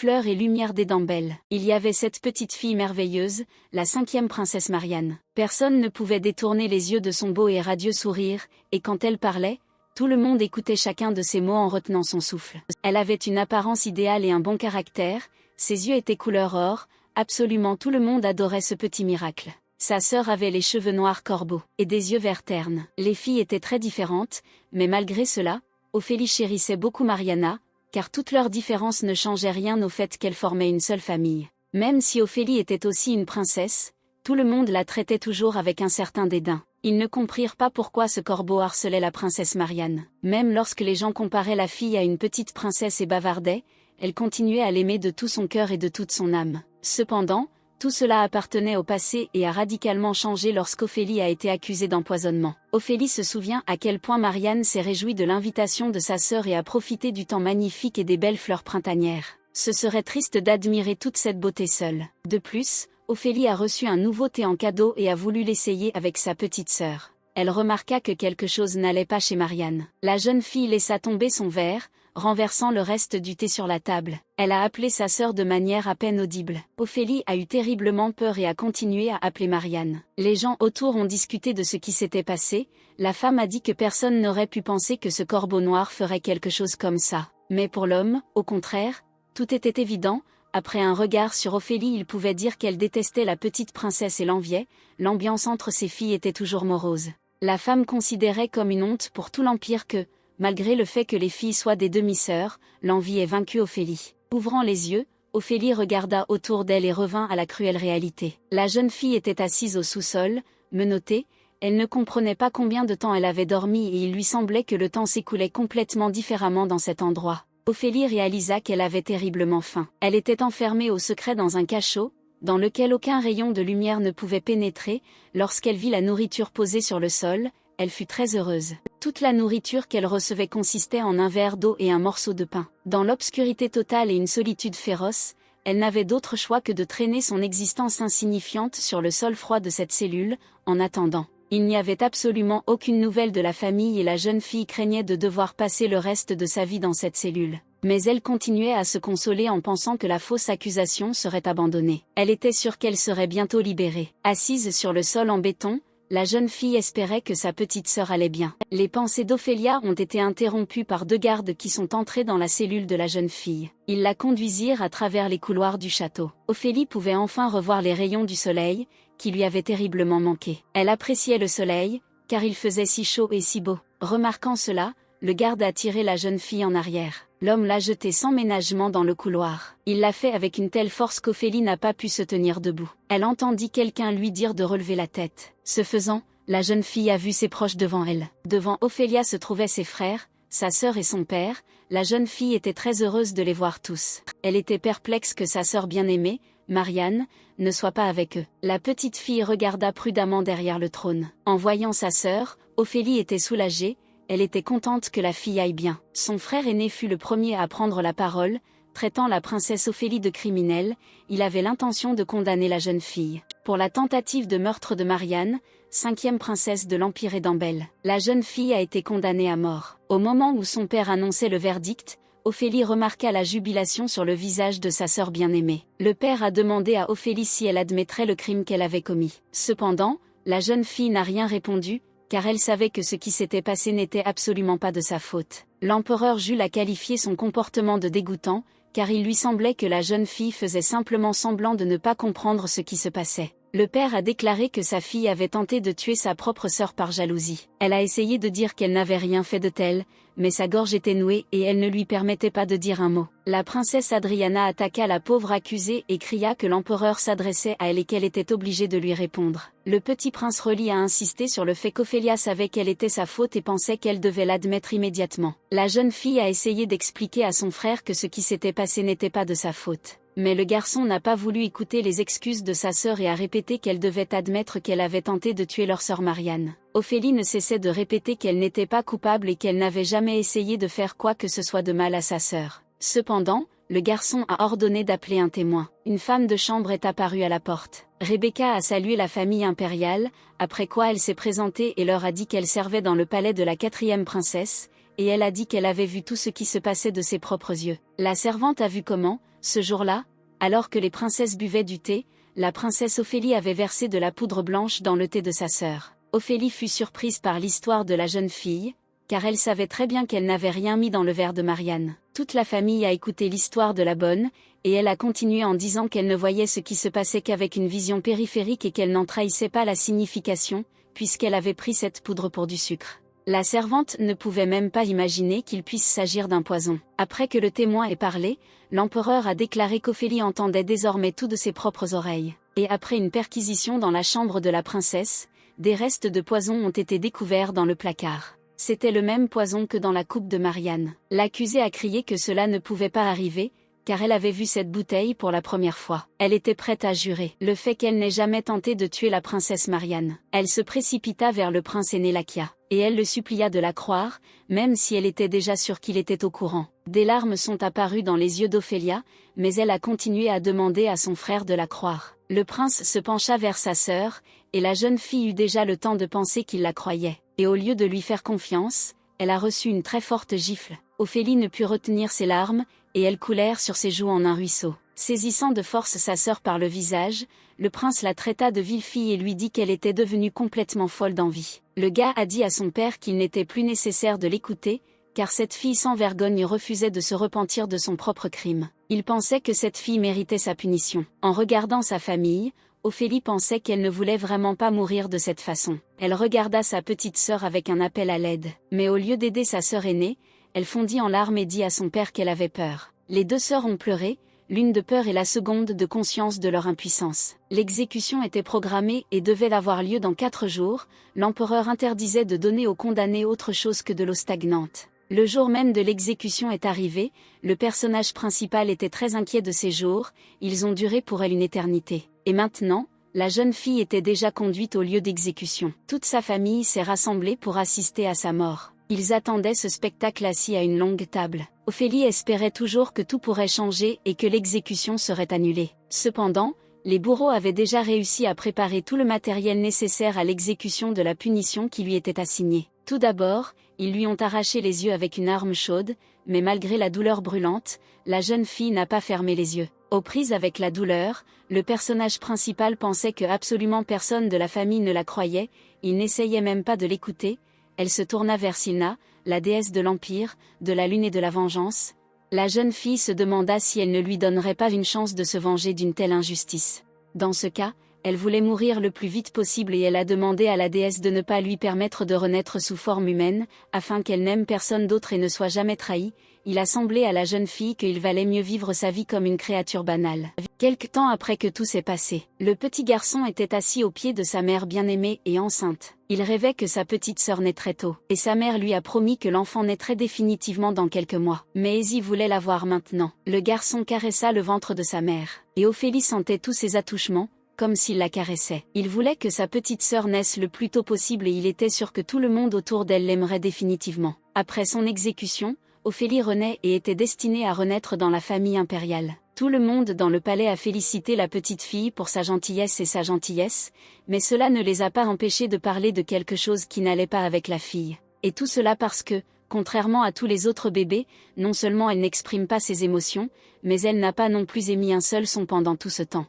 fleurs et lumière des dentelles. Il y avait cette petite fille merveilleuse, la 5e princesse Marianne. Personne ne pouvait détourner les yeux de son beau et radieux sourire, et quand elle parlait, tout le monde écoutait chacun de ses mots en retenant son souffle. Elle avait une apparence idéale et un bon caractère, ses yeux étaient couleur or, absolument tout le monde adorait ce petit miracle. Sa sœur avait les cheveux noirs corbeaux, et des yeux verts ternes. Les filles étaient très différentes, mais malgré cela, Ophélie chérissait beaucoup Mariana, car toutes leurs différences ne changeaient rien au fait qu'elles formaient une seule famille. Même si Ophélie était aussi une princesse, tout le monde la traitait toujours avec un certain dédain. Ils ne comprirent pas pourquoi ce corbeau harcelait la princesse Marianne. Même lorsque les gens comparaient la fille à une petite princesse et bavardaient, elle continuait à l'aimer de tout son cœur et de toute son âme. Cependant, tout cela appartenait au passé et a radicalement changé lorsqu'Ophélie a été accusée d'empoisonnement. Ophélie se souvient à quel point Marianne s'est réjouie de l'invitation de sa sœur et a profité du temps magnifique et des belles fleurs printanières. Ce serait triste d'admirer toute cette beauté seule. De plus, Ophélie a reçu un nouveau thé en cadeau et a voulu l'essayer avec sa petite sœur. Elle remarqua que quelque chose n'allait pas chez Marianne. La jeune fille laissa tomber son verre, renversant le reste du thé sur la table. Elle a appelé sa sœur de manière à peine audible. Ophélie a eu terriblement peur et a continué à appeler Marianne. Les gens autour ont discuté de ce qui s'était passé. La femme a dit que personne n'aurait pu penser que ce corbeau noir ferait quelque chose comme ça. Mais pour l'homme, au contraire, tout était évident. Après un regard sur Ophélie, il pouvait dire qu'elle détestait la petite princesse et l'enviait. L'ambiance entre ses filles était toujours morose. La femme considérait comme une honte pour tout l'empire que, malgré le fait que les filles soient des demi-sœurs, l'envie ait vaincu Ophélie. Ouvrant les yeux, Ophélie regarda autour d'elle et revint à la cruelle réalité. La jeune fille était assise au sous-sol, menottée, elle ne comprenait pas combien de temps elle avait dormi et il lui semblait que le temps s'écoulait complètement différemment dans cet endroit. Ophélie réalisa qu'elle avait terriblement faim. Elle était enfermée au secret dans un cachot, dans lequel aucun rayon de lumière ne pouvait pénétrer. Lorsqu'elle vit la nourriture posée sur le sol, elle fut très heureuse. Toute la nourriture qu'elle recevait consistait en un verre d'eau et un morceau de pain. Dans l'obscurité totale et une solitude féroce, elle n'avait d'autre choix que de traîner son existence insignifiante sur le sol froid de cette cellule, en attendant. Il n'y avait absolument aucune nouvelle de la famille et la jeune fille craignait de devoir passer le reste de sa vie dans cette cellule. Mais elle continuait à se consoler en pensant que la fausse accusation serait abandonnée. Elle était sûre qu'elle serait bientôt libérée. Assise sur le sol en béton, la jeune fille espérait que sa petite sœur allait bien. Les pensées d'Ophélia ont été interrompues par 2 gardes qui sont entrés dans la cellule de la jeune fille. Ils la conduisirent à travers les couloirs du château. Ophélie pouvait enfin revoir les rayons du soleil, qui lui avaient terriblement manqué. Elle appréciait le soleil, car il faisait si chaud et si beau. Remarquant cela, le garde a tiré la jeune fille en arrière. L'homme l'a jetée sans ménagement dans le couloir. Il l'a fait avec une telle force qu'Ophélie n'a pas pu se tenir debout. Elle entendit quelqu'un lui dire de relever la tête. Ce faisant, la jeune fille a vu ses proches devant elle. Devant Ophélia se trouvaient ses frères, sa sœur et son père. La jeune fille était très heureuse de les voir tous. Elle était perplexe que sa sœur bien-aimée, Marianne, ne soit pas avec eux. La petite fille regarda prudemment derrière le trône. En voyant sa sœur, Ophélie était soulagée. Elle était contente que la fille aille bien. Son frère aîné fut le premier à prendre la parole, traitant la princesse Ophélie de criminelle. Il avait l'intention de condamner la jeune fille pour la tentative de meurtre de Marianne, 5e princesse de l'Empire et d'Ambel. La jeune fille a été condamnée à mort. Au moment où son père annonçait le verdict, Ophélie remarqua la jubilation sur le visage de sa sœur bien-aimée. Le père a demandé à Ophélie si elle admettrait le crime qu'elle avait commis. Cependant, la jeune fille n'a rien répondu, car elle savait que ce qui s'était passé n'était absolument pas de sa faute. L'empereur Jules a qualifié son comportement de dégoûtant, car il lui semblait que la jeune fille faisait simplement semblant de ne pas comprendre ce qui se passait. Le père a déclaré que sa fille avait tenté de tuer sa propre sœur par jalousie. Elle a essayé de dire qu'elle n'avait rien fait de tel, mais sa gorge était nouée et elle ne lui permettait pas de dire un mot. La princesse Adriana attaqua la pauvre accusée et cria que l'empereur s'adressait à elle et qu'elle était obligée de lui répondre. Le petit prince Reli a insisté sur le fait qu'Ophélia savait quelle était sa faute et pensait qu'elle devait l'admettre immédiatement. La jeune fille a essayé d'expliquer à son frère que ce qui s'était passé n'était pas de sa faute. Mais le garçon n'a pas voulu écouter les excuses de sa sœur et a répété qu'elle devait admettre qu'elle avait tenté de tuer leur sœur Marianne. Ophélie ne cessait de répéter qu'elle n'était pas coupable et qu'elle n'avait jamais essayé de faire quoi que ce soit de mal à sa sœur. Cependant, le garçon a ordonné d'appeler un témoin. Une femme de chambre est apparue à la porte. Rebecca a salué la famille impériale, après quoi elle s'est présentée et leur a dit qu'elle servait dans le palais de la 4e princesse, et elle a dit qu'elle avait vu tout ce qui se passait de ses propres yeux. La servante a vu comment, Ce jour-là, alors que les princesses buvaient du thé, la princesse Ophélie avait versé de la poudre blanche dans le thé de sa sœur. Ophélie fut surprise par l'histoire de la jeune fille, car elle savait très bien qu'elle n'avait rien mis dans le verre de Marianne. Toute la famille a écouté l'histoire de la bonne, et elle a continué en disant qu'elle ne voyait ce qui se passait qu'avec une vision périphérique et qu'elle n'en trahissait pas la signification, puisqu'elle avait pris cette poudre pour du sucre. La servante ne pouvait même pas imaginer qu'il puisse s'agir d'un poison. Après que le témoin ait parlé, l'empereur a déclaré qu'Ophélie entendait désormais tout de ses propres oreilles. Et après une perquisition dans la chambre de la princesse, des restes de poison ont été découverts dans le placard. C'était le même poison que dans la coupe de Marianne. L'accusée a crié que cela ne pouvait pas arriver, car elle avait vu cette bouteille pour la première fois. Elle était prête à jurer le fait qu'elle n'ait jamais tenté de tuer la princesse Marianne. Elle se précipita vers le prince aîné Lakia, et elle le supplia de la croire, même si elle était déjà sûre qu'il était au courant. Des larmes sont apparues dans les yeux d'Ophélia, mais elle a continué à demander à son frère de la croire. Le prince se pencha vers sa sœur, et la jeune fille eut déjà le temps de penser qu'il la croyait. Et au lieu de lui faire confiance, elle a reçu une très forte gifle. Ophélie ne put retenir ses larmes, et elles coulèrent sur ses joues en un ruisseau. Saisissant de force sa sœur par le visage, le prince la traita de vile fille et lui dit qu'elle était devenue complètement folle d'envie. Le gars a dit à son père qu'il n'était plus nécessaire de l'écouter, car cette fille sans vergogne refusait de se repentir de son propre crime. Il pensait que cette fille méritait sa punition. En regardant sa famille, Ophélie pensait qu'elle ne voulait vraiment pas mourir de cette façon. Elle regarda sa petite sœur avec un appel à l'aide. Mais au lieu d'aider sa sœur aînée, elle fondit en larmes et dit à son père qu'elle avait peur. Les deux sœurs ont pleuré, l'une de peur et la seconde de conscience de leur impuissance. L'exécution était programmée et devait avoir lieu dans 4 jours. L'empereur interdisait de donner aux condamnés autre chose que de l'eau stagnante. Le jour même de l'exécution est arrivé, le personnage principal était très inquiet de ces jours, ils ont duré pour elle une éternité. Et maintenant, la jeune fille était déjà conduite au lieu d'exécution. Toute sa famille s'est rassemblée pour assister à sa mort. Ils attendaient ce spectacle assis à une longue table. Ophélie espérait toujours que tout pourrait changer et que l'exécution serait annulée. Cependant, les bourreaux avaient déjà réussi à préparer tout le matériel nécessaire à l'exécution de la punition qui lui était assignée. Tout d'abord, ils lui ont arraché les yeux avec une arme chaude, mais malgré la douleur brûlante, la jeune fille n'a pas fermé les yeux. Aux prises avec la douleur, le personnage principal pensait que absolument personne de la famille ne la croyait, il n'essayait même pas de l'écouter. Elle se tourna vers Silna, la déesse de l'Empire, de la Lune et de la vengeance. La jeune fille se demanda si elle ne lui donnerait pas une chance de se venger d'une telle injustice. Dans ce cas, elle voulait mourir le plus vite possible et elle a demandé à la déesse de ne pas lui permettre de renaître sous forme humaine, afin qu'elle n'aime personne d'autre et ne soit jamais trahie. Il a semblé à la jeune fille qu'il valait mieux vivre sa vie comme une créature banale. Quelque temps après que tout s'est passé, le petit garçon était assis aux pieds de sa mère bien-aimée et enceinte. Il rêvait que sa petite sœur naîtrait tôt, et sa mère lui a promis que l'enfant naîtrait définitivement dans quelques mois. Mais Ezy voulait la voir maintenant. Le garçon caressa le ventre de sa mère, et Ophélie sentait tous ses attouchements, comme s'il la caressait. Il voulait que sa petite sœur naisse le plus tôt possible et il était sûr que tout le monde autour d'elle l'aimerait définitivement. Après son exécution, Ophélie renaît et était destinée à renaître dans la famille impériale. Tout le monde dans le palais a félicité la petite fille pour sa gentillesse et sa gentillesse, mais cela ne les a pas empêchés de parler de quelque chose qui n'allait pas avec la fille. Et tout cela parce que, contrairement à tous les autres bébés, non seulement elle n'exprime pas ses émotions, mais elle n'a pas non plus émis un seul son pendant tout ce temps.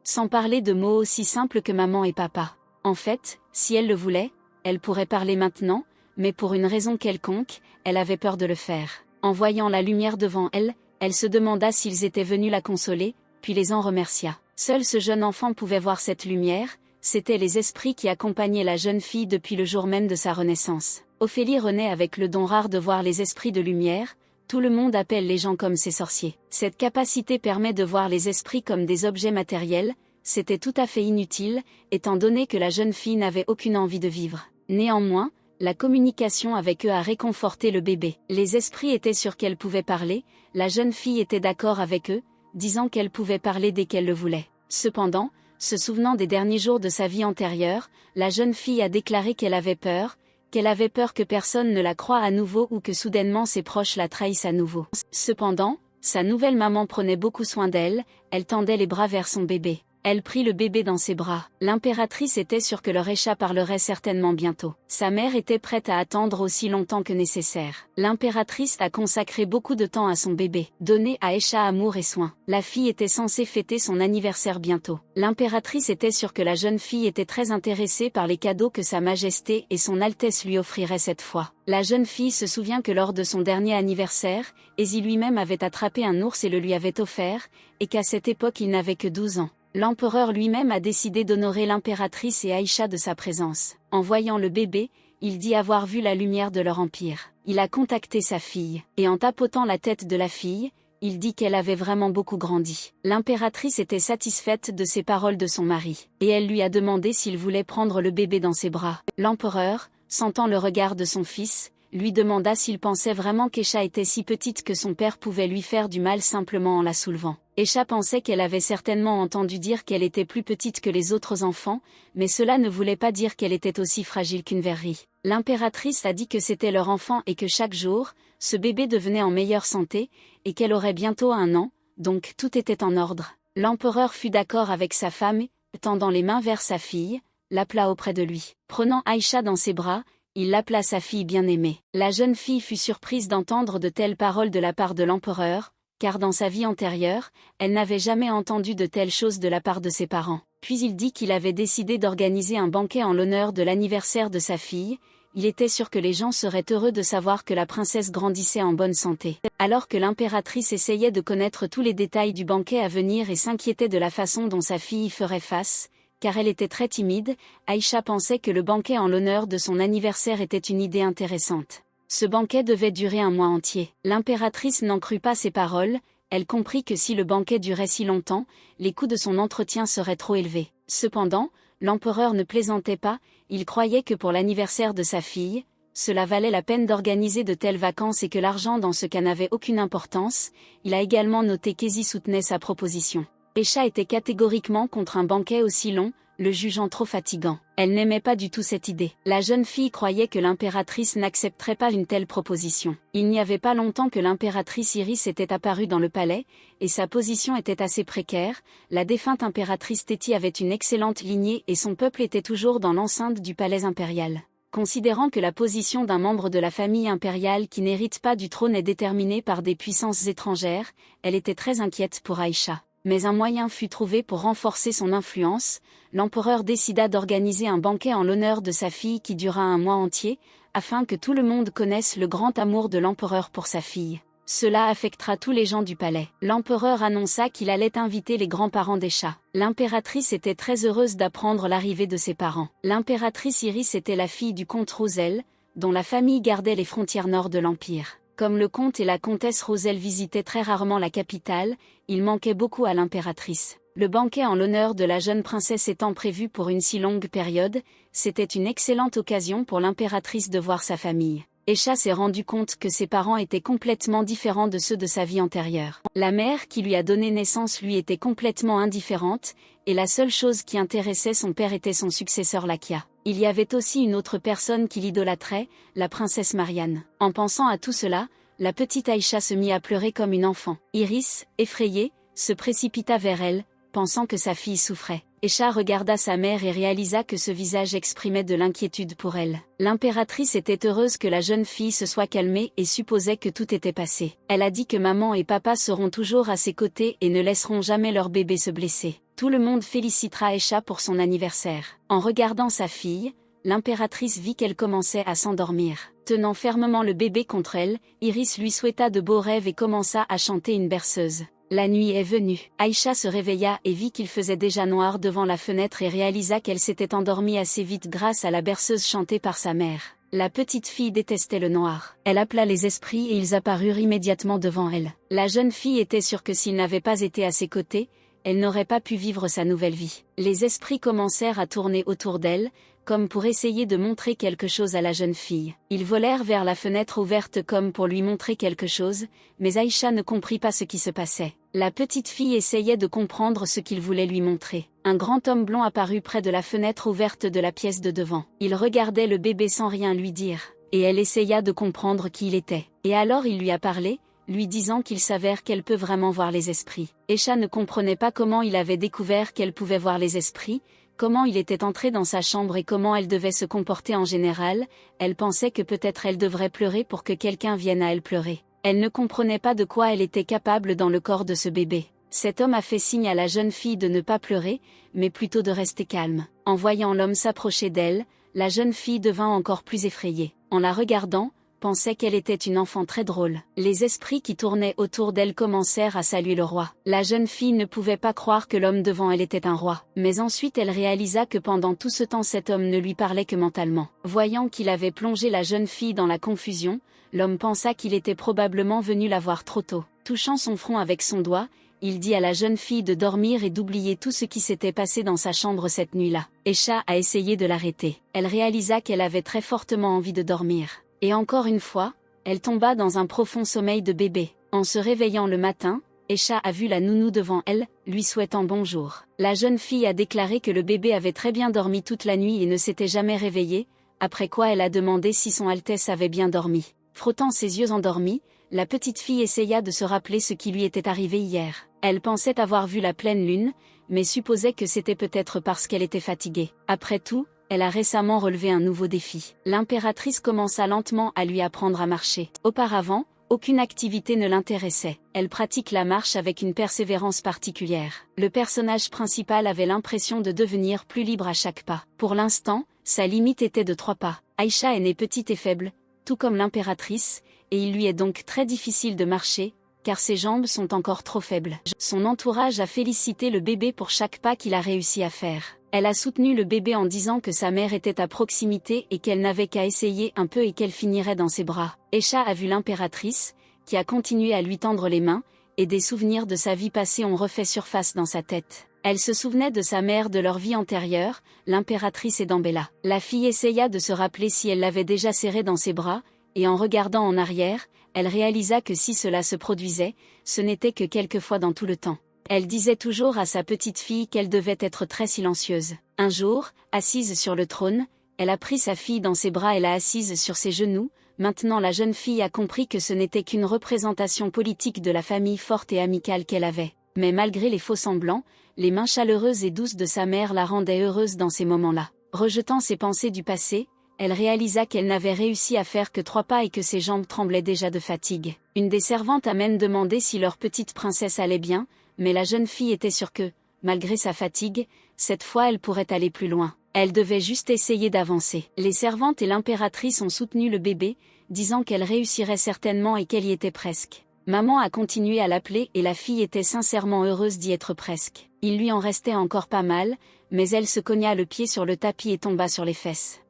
Sans parler de mots aussi simples que maman et papa. En fait, si elle le voulait, elle pourrait parler maintenant, mais pour une raison quelconque, elle avait peur de le faire. En voyant la lumière devant elle, elle se demanda s'ils étaient venus la consoler, puis les en remercia. Seul ce jeune enfant pouvait voir cette lumière, c'étaient les esprits qui accompagnaient la jeune fille depuis le jour même de sa renaissance. Ophélie renaît avec le don rare de voir les esprits de lumière, tout le monde appelle les gens comme ses sorciers. Cette capacité permet de voir les esprits comme des objets matériels, c'était tout à fait inutile, étant donné que la jeune fille n'avait aucune envie de vivre. Néanmoins, la communication avec eux a réconforté le bébé. Les esprits étaient sûrs qu'elle pouvait parler, la jeune fille était d'accord avec eux, disant qu'elle pouvait parler dès qu'elle le voulait. Cependant, se souvenant des derniers jours de sa vie antérieure, la jeune fille a déclaré qu'elle avait peur que personne ne la croie à nouveau ou que soudainement ses proches la trahissent à nouveau. Cependant, sa nouvelle maman prenait beaucoup soin d'elle, elle tendait les bras vers son bébé. Elle prit le bébé dans ses bras. L'impératrice était sûre que leur Aïcha parlerait certainement bientôt. Sa mère était prête à attendre aussi longtemps que nécessaire. L'impératrice a consacré beaucoup de temps à son bébé, donné à Aïcha amour et soin. La fille était censée fêter son anniversaire bientôt. L'impératrice était sûre que la jeune fille était très intéressée par les cadeaux que Sa Majesté et Son Altesse lui offriraient cette fois. La jeune fille se souvient que lors de son dernier anniversaire, Ezi lui-même avait attrapé un ours et le lui avait offert, et qu'à cette époque il n'avait que 12 ans. L'empereur lui-même a décidé d'honorer l'impératrice et Aïcha de sa présence. En voyant le bébé, il dit avoir vu la lumière de leur empire. Il a contacté sa fille, et en tapotant la tête de la fille, il dit qu'elle avait vraiment beaucoup grandi. L'impératrice était satisfaite de ces paroles de son mari, et elle lui a demandé s'il voulait prendre le bébé dans ses bras. L'empereur, sentant le regard de son fils, lui demanda s'il pensait vraiment qu'Aïcha était si petite que son père pouvait lui faire du mal simplement en la soulevant. Aïcha pensait qu'elle avait certainement entendu dire qu'elle était plus petite que les autres enfants, mais cela ne voulait pas dire qu'elle était aussi fragile qu'une verrerie. L'impératrice a dit que c'était leur enfant et que chaque jour, ce bébé devenait en meilleure santé, et qu'elle aurait bientôt 1 an, donc tout était en ordre. L'empereur fut d'accord avec sa femme et, tendant les mains vers sa fille, l'appela auprès de lui. Prenant Aïcha dans ses bras, il l'appela sa fille bien-aimée. La jeune fille fut surprise d'entendre de telles paroles de la part de l'empereur, car dans sa vie antérieure, elle n'avait jamais entendu de telles choses de la part de ses parents. Puis il dit qu'il avait décidé d'organiser un banquet en l'honneur de l'anniversaire de sa fille. Il était sûr que les gens seraient heureux de savoir que la princesse grandissait en bonne santé. Alors que l'impératrice essayait de connaître tous les détails du banquet à venir et s'inquiétait de la façon dont sa fille y ferait face, car elle était très timide, Aïcha pensait que le banquet en l'honneur de son anniversaire était une idée intéressante. Ce banquet devait durer 1 mois entier. L'impératrice n'en crut pas ses paroles, elle comprit que si le banquet durait si longtemps, les coûts de son entretien seraient trop élevés. Cependant, l'empereur ne plaisantait pas, il croyait que pour l'anniversaire de sa fille, cela valait la peine d'organiser de telles vacances et que l'argent dans ce cas n'avait aucune importance. Il a également noté qu'Ezi soutenait sa proposition. Aïcha était catégoriquement contre un banquet aussi long, le jugeant trop fatigant. Elle n'aimait pas du tout cette idée. La jeune fille croyait que l'impératrice n'accepterait pas une telle proposition. Il n'y avait pas longtemps que l'impératrice Iris était apparue dans le palais, et sa position était assez précaire. La défunte impératrice Téti avait une excellente lignée et son peuple était toujours dans l'enceinte du palais impérial. Considérant que la position d'un membre de la famille impériale qui n'hérite pas du trône est déterminée par des puissances étrangères, elle était très inquiète pour Aïcha. Mais un moyen fut trouvé pour renforcer son influence. L'empereur décida d'organiser un banquet en l'honneur de sa fille qui dura 1 mois entier, afin que tout le monde connaisse le grand amour de l'empereur pour sa fille. Cela affectera tous les gens du palais. L'empereur annonça qu'il allait inviter les grands-parents d'Aïcha. L'impératrice était très heureuse d'apprendre l'arrivée de ses parents. L'impératrice Iris était la fille du comte Roselle, dont la famille gardait les frontières nord de l'empire. Comme le comte et la comtesse Roselle visitaient très rarement la capitale, il manquait beaucoup à l'impératrice. Le banquet en l'honneur de la jeune princesse étant prévu pour une si longue période, c'était une excellente occasion pour l'impératrice de voir sa famille. Aïcha s'est rendu compte que ses parents étaient complètement différents de ceux de sa vie antérieure. La mère qui lui a donné naissance lui était complètement indifférente, et la seule chose qui intéressait son père était son successeur Lakia. Il y avait aussi une autre personne qui l'idolâtrait, la princesse Marianne. En pensant à tout cela, la petite Aïcha se mit à pleurer comme une enfant. Iris, effrayée, se précipita vers elle, pensant que sa fille souffrait. Aïcha regarda sa mère et réalisa que ce visage exprimait de l'inquiétude pour elle. L'impératrice était heureuse que la jeune fille se soit calmée et supposait que tout était passé. Elle a dit que maman et papa seront toujours à ses côtés et ne laisseront jamais leur bébé se blesser. Tout le monde félicitera Aïcha pour son anniversaire. En regardant sa fille, l'impératrice vit qu'elle commençait à s'endormir. Tenant fermement le bébé contre elle, Iris lui souhaita de beaux rêves et commença à chanter une berceuse. La nuit est venue. Aïcha se réveilla et vit qu'il faisait déjà noir devant la fenêtre et réalisa qu'elle s'était endormie assez vite grâce à la berceuse chantée par sa mère. La petite fille détestait le noir. Elle appela les esprits et ils apparurent immédiatement devant elle. La jeune fille était sûre que s'ils n'avaient pas été à ses côtés, elle n'aurait pas pu vivre sa nouvelle vie. Les esprits commencèrent à tourner autour d'elle, comme pour essayer de montrer quelque chose à la jeune fille. Ils volèrent vers la fenêtre ouverte comme pour lui montrer quelque chose, mais Aïcha ne comprit pas ce qui se passait. La petite fille essayait de comprendre ce qu'ils voulaient lui montrer. Un grand homme blond apparut près de la fenêtre ouverte de la pièce de devant. Il regardait le bébé sans rien lui dire, et elle essaya de comprendre qui il était. Et alors il lui a parlé, lui disant qu'il s'avère qu'elle peut vraiment voir les esprits. Aïcha ne comprenait pas comment il avait découvert qu'elle pouvait voir les esprits, comment il était entré dans sa chambre et comment elle devait se comporter en général. Elle pensait que peut-être elle devrait pleurer pour que quelqu'un vienne à elle pleurer. Elle ne comprenait pas de quoi elle était capable dans le corps de ce bébé. Cet homme a fait signe à la jeune fille de ne pas pleurer, mais plutôt de rester calme. En voyant l'homme s'approcher d'elle, la jeune fille devint encore plus effrayée. En la regardant, pensait qu'elle était une enfant très drôle. Les esprits qui tournaient autour d'elle commencèrent à saluer le roi. La jeune fille ne pouvait pas croire que l'homme devant elle était un roi. Mais ensuite elle réalisa que pendant tout ce temps cet homme ne lui parlait que mentalement. Voyant qu'il avait plongé la jeune fille dans la confusion, l'homme pensa qu'il était probablement venu la voir trop tôt. Touchant son front avec son doigt, il dit à la jeune fille de dormir et d'oublier tout ce qui s'était passé dans sa chambre cette nuit-là. Aïcha a essayé de l'arrêter. Elle réalisa qu'elle avait très fortement envie de dormir. Et encore une fois, elle tomba dans un profond sommeil de bébé. En se réveillant le matin, Aïcha a vu la nounou devant elle, lui souhaitant bonjour. La jeune fille a déclaré que le bébé avait très bien dormi toute la nuit et ne s'était jamais réveillé, après quoi elle a demandé si son Altesse avait bien dormi. Frottant ses yeux endormis, la petite fille essaya de se rappeler ce qui lui était arrivé hier. Elle pensait avoir vu la pleine lune, mais supposait que c'était peut-être parce qu'elle était fatiguée. Après tout, elle a récemment relevé un nouveau défi. L'impératrice commença lentement à lui apprendre à marcher. Auparavant, aucune activité ne l'intéressait. Elle pratique la marche avec une persévérance particulière. Le personnage principal avait l'impression de devenir plus libre à chaque pas. Pour l'instant, sa limite était de 3 pas. Aïcha est née petite et faible, tout comme l'impératrice, et il lui est donc très difficile de marcher, car ses jambes sont encore trop faibles. Son entourage a félicité le bébé pour chaque pas qu'il a réussi à faire. Elle a soutenu le bébé en disant que sa mère était à proximité et qu'elle n'avait qu'à essayer un peu et qu'elle finirait dans ses bras. Aïcha a vu l'impératrice, qui a continué à lui tendre les mains, et des souvenirs de sa vie passée ont refait surface dans sa tête. Elle se souvenait de sa mère de leur vie antérieure, l'impératrice et d'Ambella. La fille essaya de se rappeler si elle l'avait déjà serrée dans ses bras, et en regardant en arrière, elle réalisa que si cela se produisait, ce n'était que quelques fois dans tout le temps. Elle disait toujours à sa petite fille qu'elle devait être très silencieuse. Un jour, assise sur le trône, elle a pris sa fille dans ses bras et l'a assise sur ses genoux. Maintenant la jeune fille a compris que ce n'était qu'une représentation politique de la famille forte et amicale qu'elle avait. Mais malgré les faux semblants, les mains chaleureuses et douces de sa mère la rendaient heureuse dans ces moments-là. Rejetant ses pensées du passé, elle réalisa qu'elle n'avait réussi à faire que 3 pas et que ses jambes tremblaient déjà de fatigue. Une des servantes a même demandé si leur petite princesse allait bien, mais la jeune fille était sûre que, malgré sa fatigue, cette fois elle pourrait aller plus loin. Elle devait juste essayer d'avancer. Les servantes et l'impératrice ont soutenu le bébé, disant qu'elle réussirait certainement et qu'elle y était presque. Maman a continué à l'appeler et la fille était sincèrement heureuse d'y être presque. Il lui en restait encore pas mal, mais elle se cogna le pied sur le tapis et tomba sur les fesses.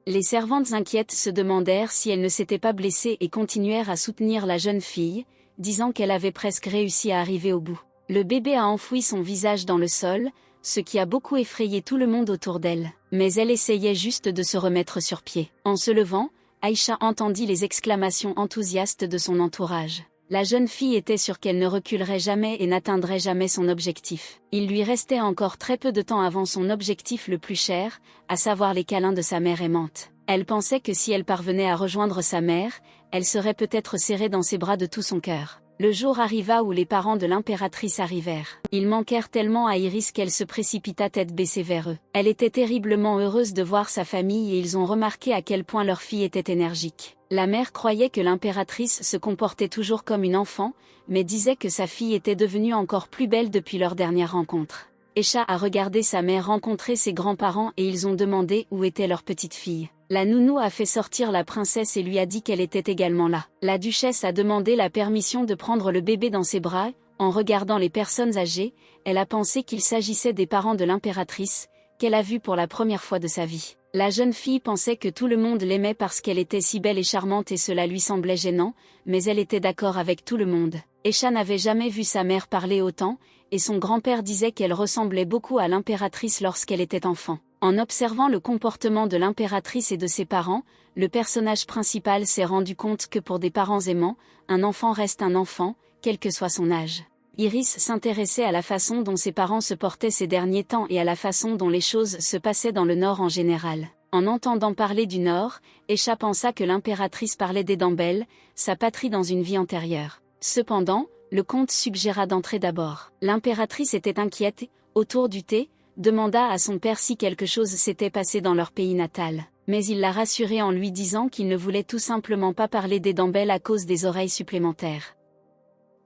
Les servantes inquiètes se demandèrent si elle ne s'était pas blessée et continuèrent à soutenir la jeune fille, disant qu'elle avait presque réussi à arriver au bout. Le bébé a enfoui son visage dans le sol, ce qui a beaucoup effrayé tout le monde autour d'elle. Mais elle essayait juste de se remettre sur pied. En se levant, Aïcha entendit les exclamations enthousiastes de son entourage. La jeune fille était sûre qu'elle ne reculerait jamais et n'atteindrait jamais son objectif. Il lui restait encore très peu de temps avant son objectif le plus cher, à savoir les câlins de sa mère aimante. Elle pensait que si elle parvenait à rejoindre sa mère, elle serait peut-être serrée dans ses bras de tout son cœur. Le jour arriva où les parents de l'impératrice arrivèrent. Ils manquèrent tellement à Iris qu'elle se précipita tête baissée vers eux. Elle était terriblement heureuse de voir sa famille et ils ont remarqué à quel point leur fille était énergique. La mère croyait que l'impératrice se comportait toujours comme une enfant, mais disait que sa fille était devenue encore plus belle depuis leur dernière rencontre. Aïcha a regardé sa mère rencontrer ses grands-parents et ils ont demandé où était leur petite fille. La nounou a fait sortir la princesse et lui a dit qu'elle était également là. La duchesse a demandé la permission de prendre le bébé dans ses bras. En regardant les personnes âgées, elle a pensé qu'il s'agissait des parents de l'impératrice, qu'elle a vus pour la première fois de sa vie. La jeune fille pensait que tout le monde l'aimait parce qu'elle était si belle et charmante et cela lui semblait gênant, mais elle était d'accord avec tout le monde. Aïcha n'avait jamais vu sa mère parler autant, et son grand-père disait qu'elle ressemblait beaucoup à l'impératrice lorsqu'elle était enfant. En observant le comportement de l'impératrice et de ses parents, le personnage principal s'est rendu compte que pour des parents aimants, un enfant reste un enfant, quel que soit son âge. Iris s'intéressait à la façon dont ses parents se portaient ces derniers temps et à la façon dont les choses se passaient dans le Nord en général. En entendant parler du Nord, Esha pensa que l'impératrice parlait des Dambel, sa patrie dans une vie antérieure. Cependant, le comte suggéra d'entrer d'abord. L'impératrice était inquiète et, autour du thé, demanda à son père si quelque chose s'était passé dans leur pays natal. Mais il la rassurait en lui disant qu'il ne voulait tout simplement pas parler des Dambel à cause des oreilles supplémentaires.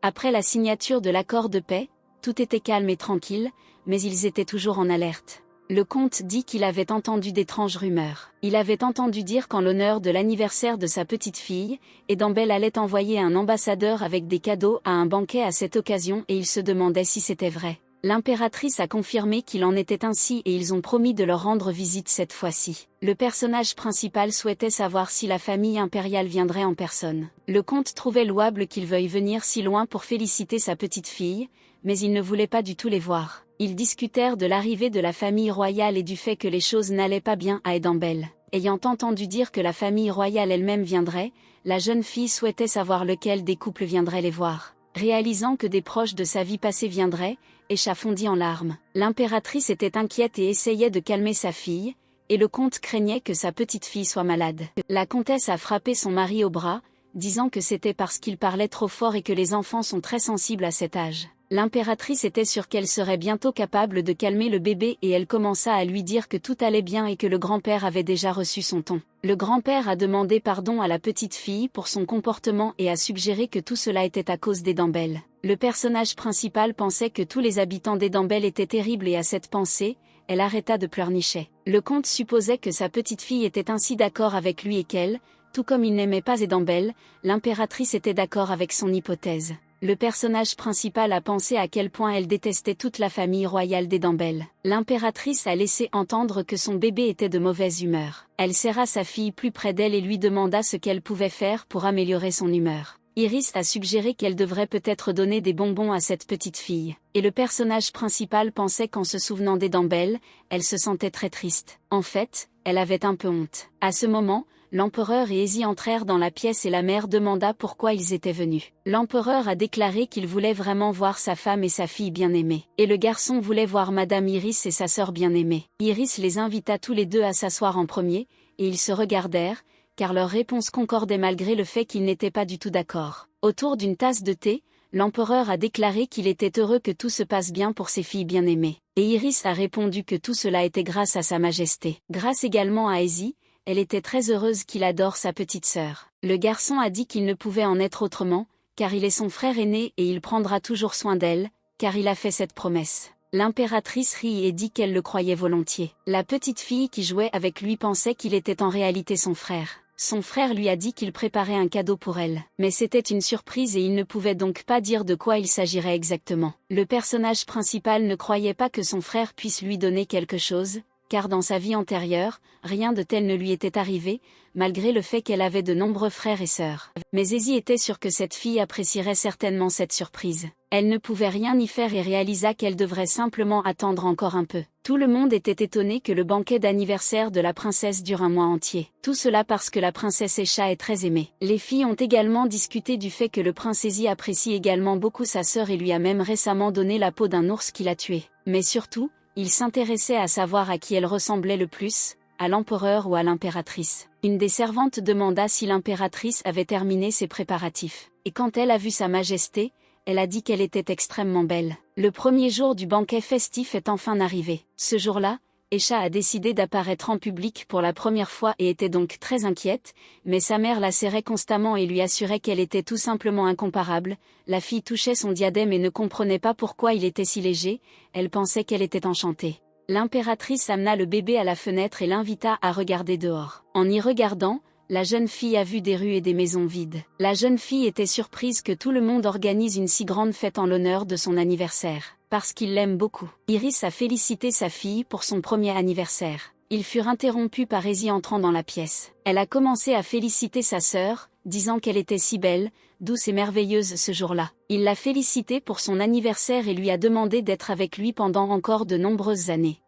Après la signature de l'accord de paix, tout était calme et tranquille, mais ils étaient toujours en alerte. Le comte dit qu'il avait entendu d'étranges rumeurs. Il avait entendu dire qu'en l'honneur de l'anniversaire de sa petite-fille, Dambel allait envoyer un ambassadeur avec des cadeaux à un banquet à cette occasion et il se demandait si c'était vrai. L'impératrice a confirmé qu'il en était ainsi et ils ont promis de leur rendre visite cette fois-ci. Le personnage principal souhaitait savoir si la famille impériale viendrait en personne. Le comte trouvait louable qu'il veuille venir si loin pour féliciter sa petite-fille, mais il ne voulait pas du tout les voir. Ils discutèrent de l'arrivée de la famille royale et du fait que les choses n'allaient pas bien à Dambel. Ayant entendu dire que la famille royale elle-même viendrait, la jeune fille souhaitait savoir lequel des couples viendrait les voir. Réalisant que des proches de sa vie passée viendraient, Esha fondit en larmes. L'impératrice était inquiète et essayait de calmer sa fille, et le comte craignait que sa petite fille soit malade. La comtesse a frappé son mari au bras, disant que c'était parce qu'il parlait trop fort et que les enfants sont très sensibles à cet âge. L'impératrice était sûre qu'elle serait bientôt capable de calmer le bébé et elle commença à lui dire que tout allait bien et que le grand-père avait déjà reçu son ton. Le grand-père a demandé pardon à la petite fille pour son comportement et a suggéré que tout cela était à cause des Dambel. Le personnage principal pensait que tous les habitants des Dambel étaient terribles et à cette pensée, elle arrêta de pleurnicher. Le comte supposait que sa petite fille était ainsi d'accord avec lui et qu'elle, tout comme il n'aimait pas Dambel, l'impératrice était d'accord avec son hypothèse. Le personnage principal a pensé à quel point elle détestait toute la famille royale des Dambel. L'impératrice a laissé entendre que son bébé était de mauvaise humeur. Elle serra sa fille plus près d'elle et lui demanda ce qu'elle pouvait faire pour améliorer son humeur. Iris a suggéré qu'elle devrait peut-être donner des bonbons à cette petite fille. Et le personnage principal pensait qu'en se souvenant des Dambel, elle se sentait très triste. En fait, elle avait un peu honte. À ce moment, l'empereur et Ezy entrèrent dans la pièce et la mère demanda pourquoi ils étaient venus. L'empereur a déclaré qu'il voulait vraiment voir sa femme et sa fille bien-aimée. Et le garçon voulait voir Madame Iris et sa sœur bien-aimée. Iris les invita tous les deux à s'asseoir en premier, et ils se regardèrent, car leurs réponses concordaient malgré le fait qu'ils n'étaient pas du tout d'accord. Autour d'une tasse de thé, l'empereur a déclaré qu'il était heureux que tout se passe bien pour ses filles bien-aimées. Et Iris a répondu que tout cela était grâce à sa majesté. Grâce également à Ezy, elle était très heureuse qu'il adore sa petite sœur. Le garçon a dit qu'il ne pouvait en être autrement, car il est son frère aîné et il prendra toujours soin d'elle, car il a fait cette promesse. L'impératrice rit et dit qu'elle le croyait volontiers. La petite fille qui jouait avec lui pensait qu'il était en réalité son frère. Son frère lui a dit qu'il préparait un cadeau pour elle. Mais c'était une surprise et il ne pouvait donc pas dire de quoi il s'agirait exactement. Le personnage principal ne croyait pas que son frère puisse lui donner quelque chose, car dans sa vie antérieure, rien de tel ne lui était arrivé, malgré le fait qu'elle avait de nombreux frères et sœurs. Mais Ezy était sûre que cette fille apprécierait certainement cette surprise. Elle ne pouvait rien y faire et réalisa qu'elle devrait simplement attendre encore un peu. Tout le monde était étonné que le banquet d'anniversaire de la princesse dure un mois entier. Tout cela parce que la princesse Esha est très aimée. Les filles ont également discuté du fait que le prince Ezy apprécie également beaucoup sa sœur et lui a même récemment donné la peau d'un ours qu'il a tué. Mais surtout, il s'intéressait à savoir à qui elle ressemblait le plus, à l'empereur ou à l'impératrice. Une des servantes demanda si l'impératrice avait terminé ses préparatifs. Et quand elle a vu sa majesté, elle a dit qu'elle était extrêmement belle. Le premier jour du banquet festif est enfin arrivé. Ce jour-là, Esha a décidé d'apparaître en public pour la première fois et était donc très inquiète, mais sa mère la serrait constamment et lui assurait qu'elle était tout simplement incomparable. La fille touchait son diadème et ne comprenait pas pourquoi il était si léger, elle pensait qu'elle était enchantée. L'impératrice amena le bébé à la fenêtre et l'invita à regarder dehors. En y regardant, la jeune fille a vu des rues et des maisons vides. La jeune fille était surprise que tout le monde organise une si grande fête en l'honneur de son anniversaire. Parce qu'il l'aime beaucoup. Iris a félicité sa fille pour son premier anniversaire. Ils furent interrompus par Ezy entrant dans la pièce. Elle a commencé à féliciter sa sœur, disant qu'elle était si belle, douce et merveilleuse ce jour-là. Il l'a félicitée pour son anniversaire et lui a demandé d'être avec lui pendant encore de nombreuses années.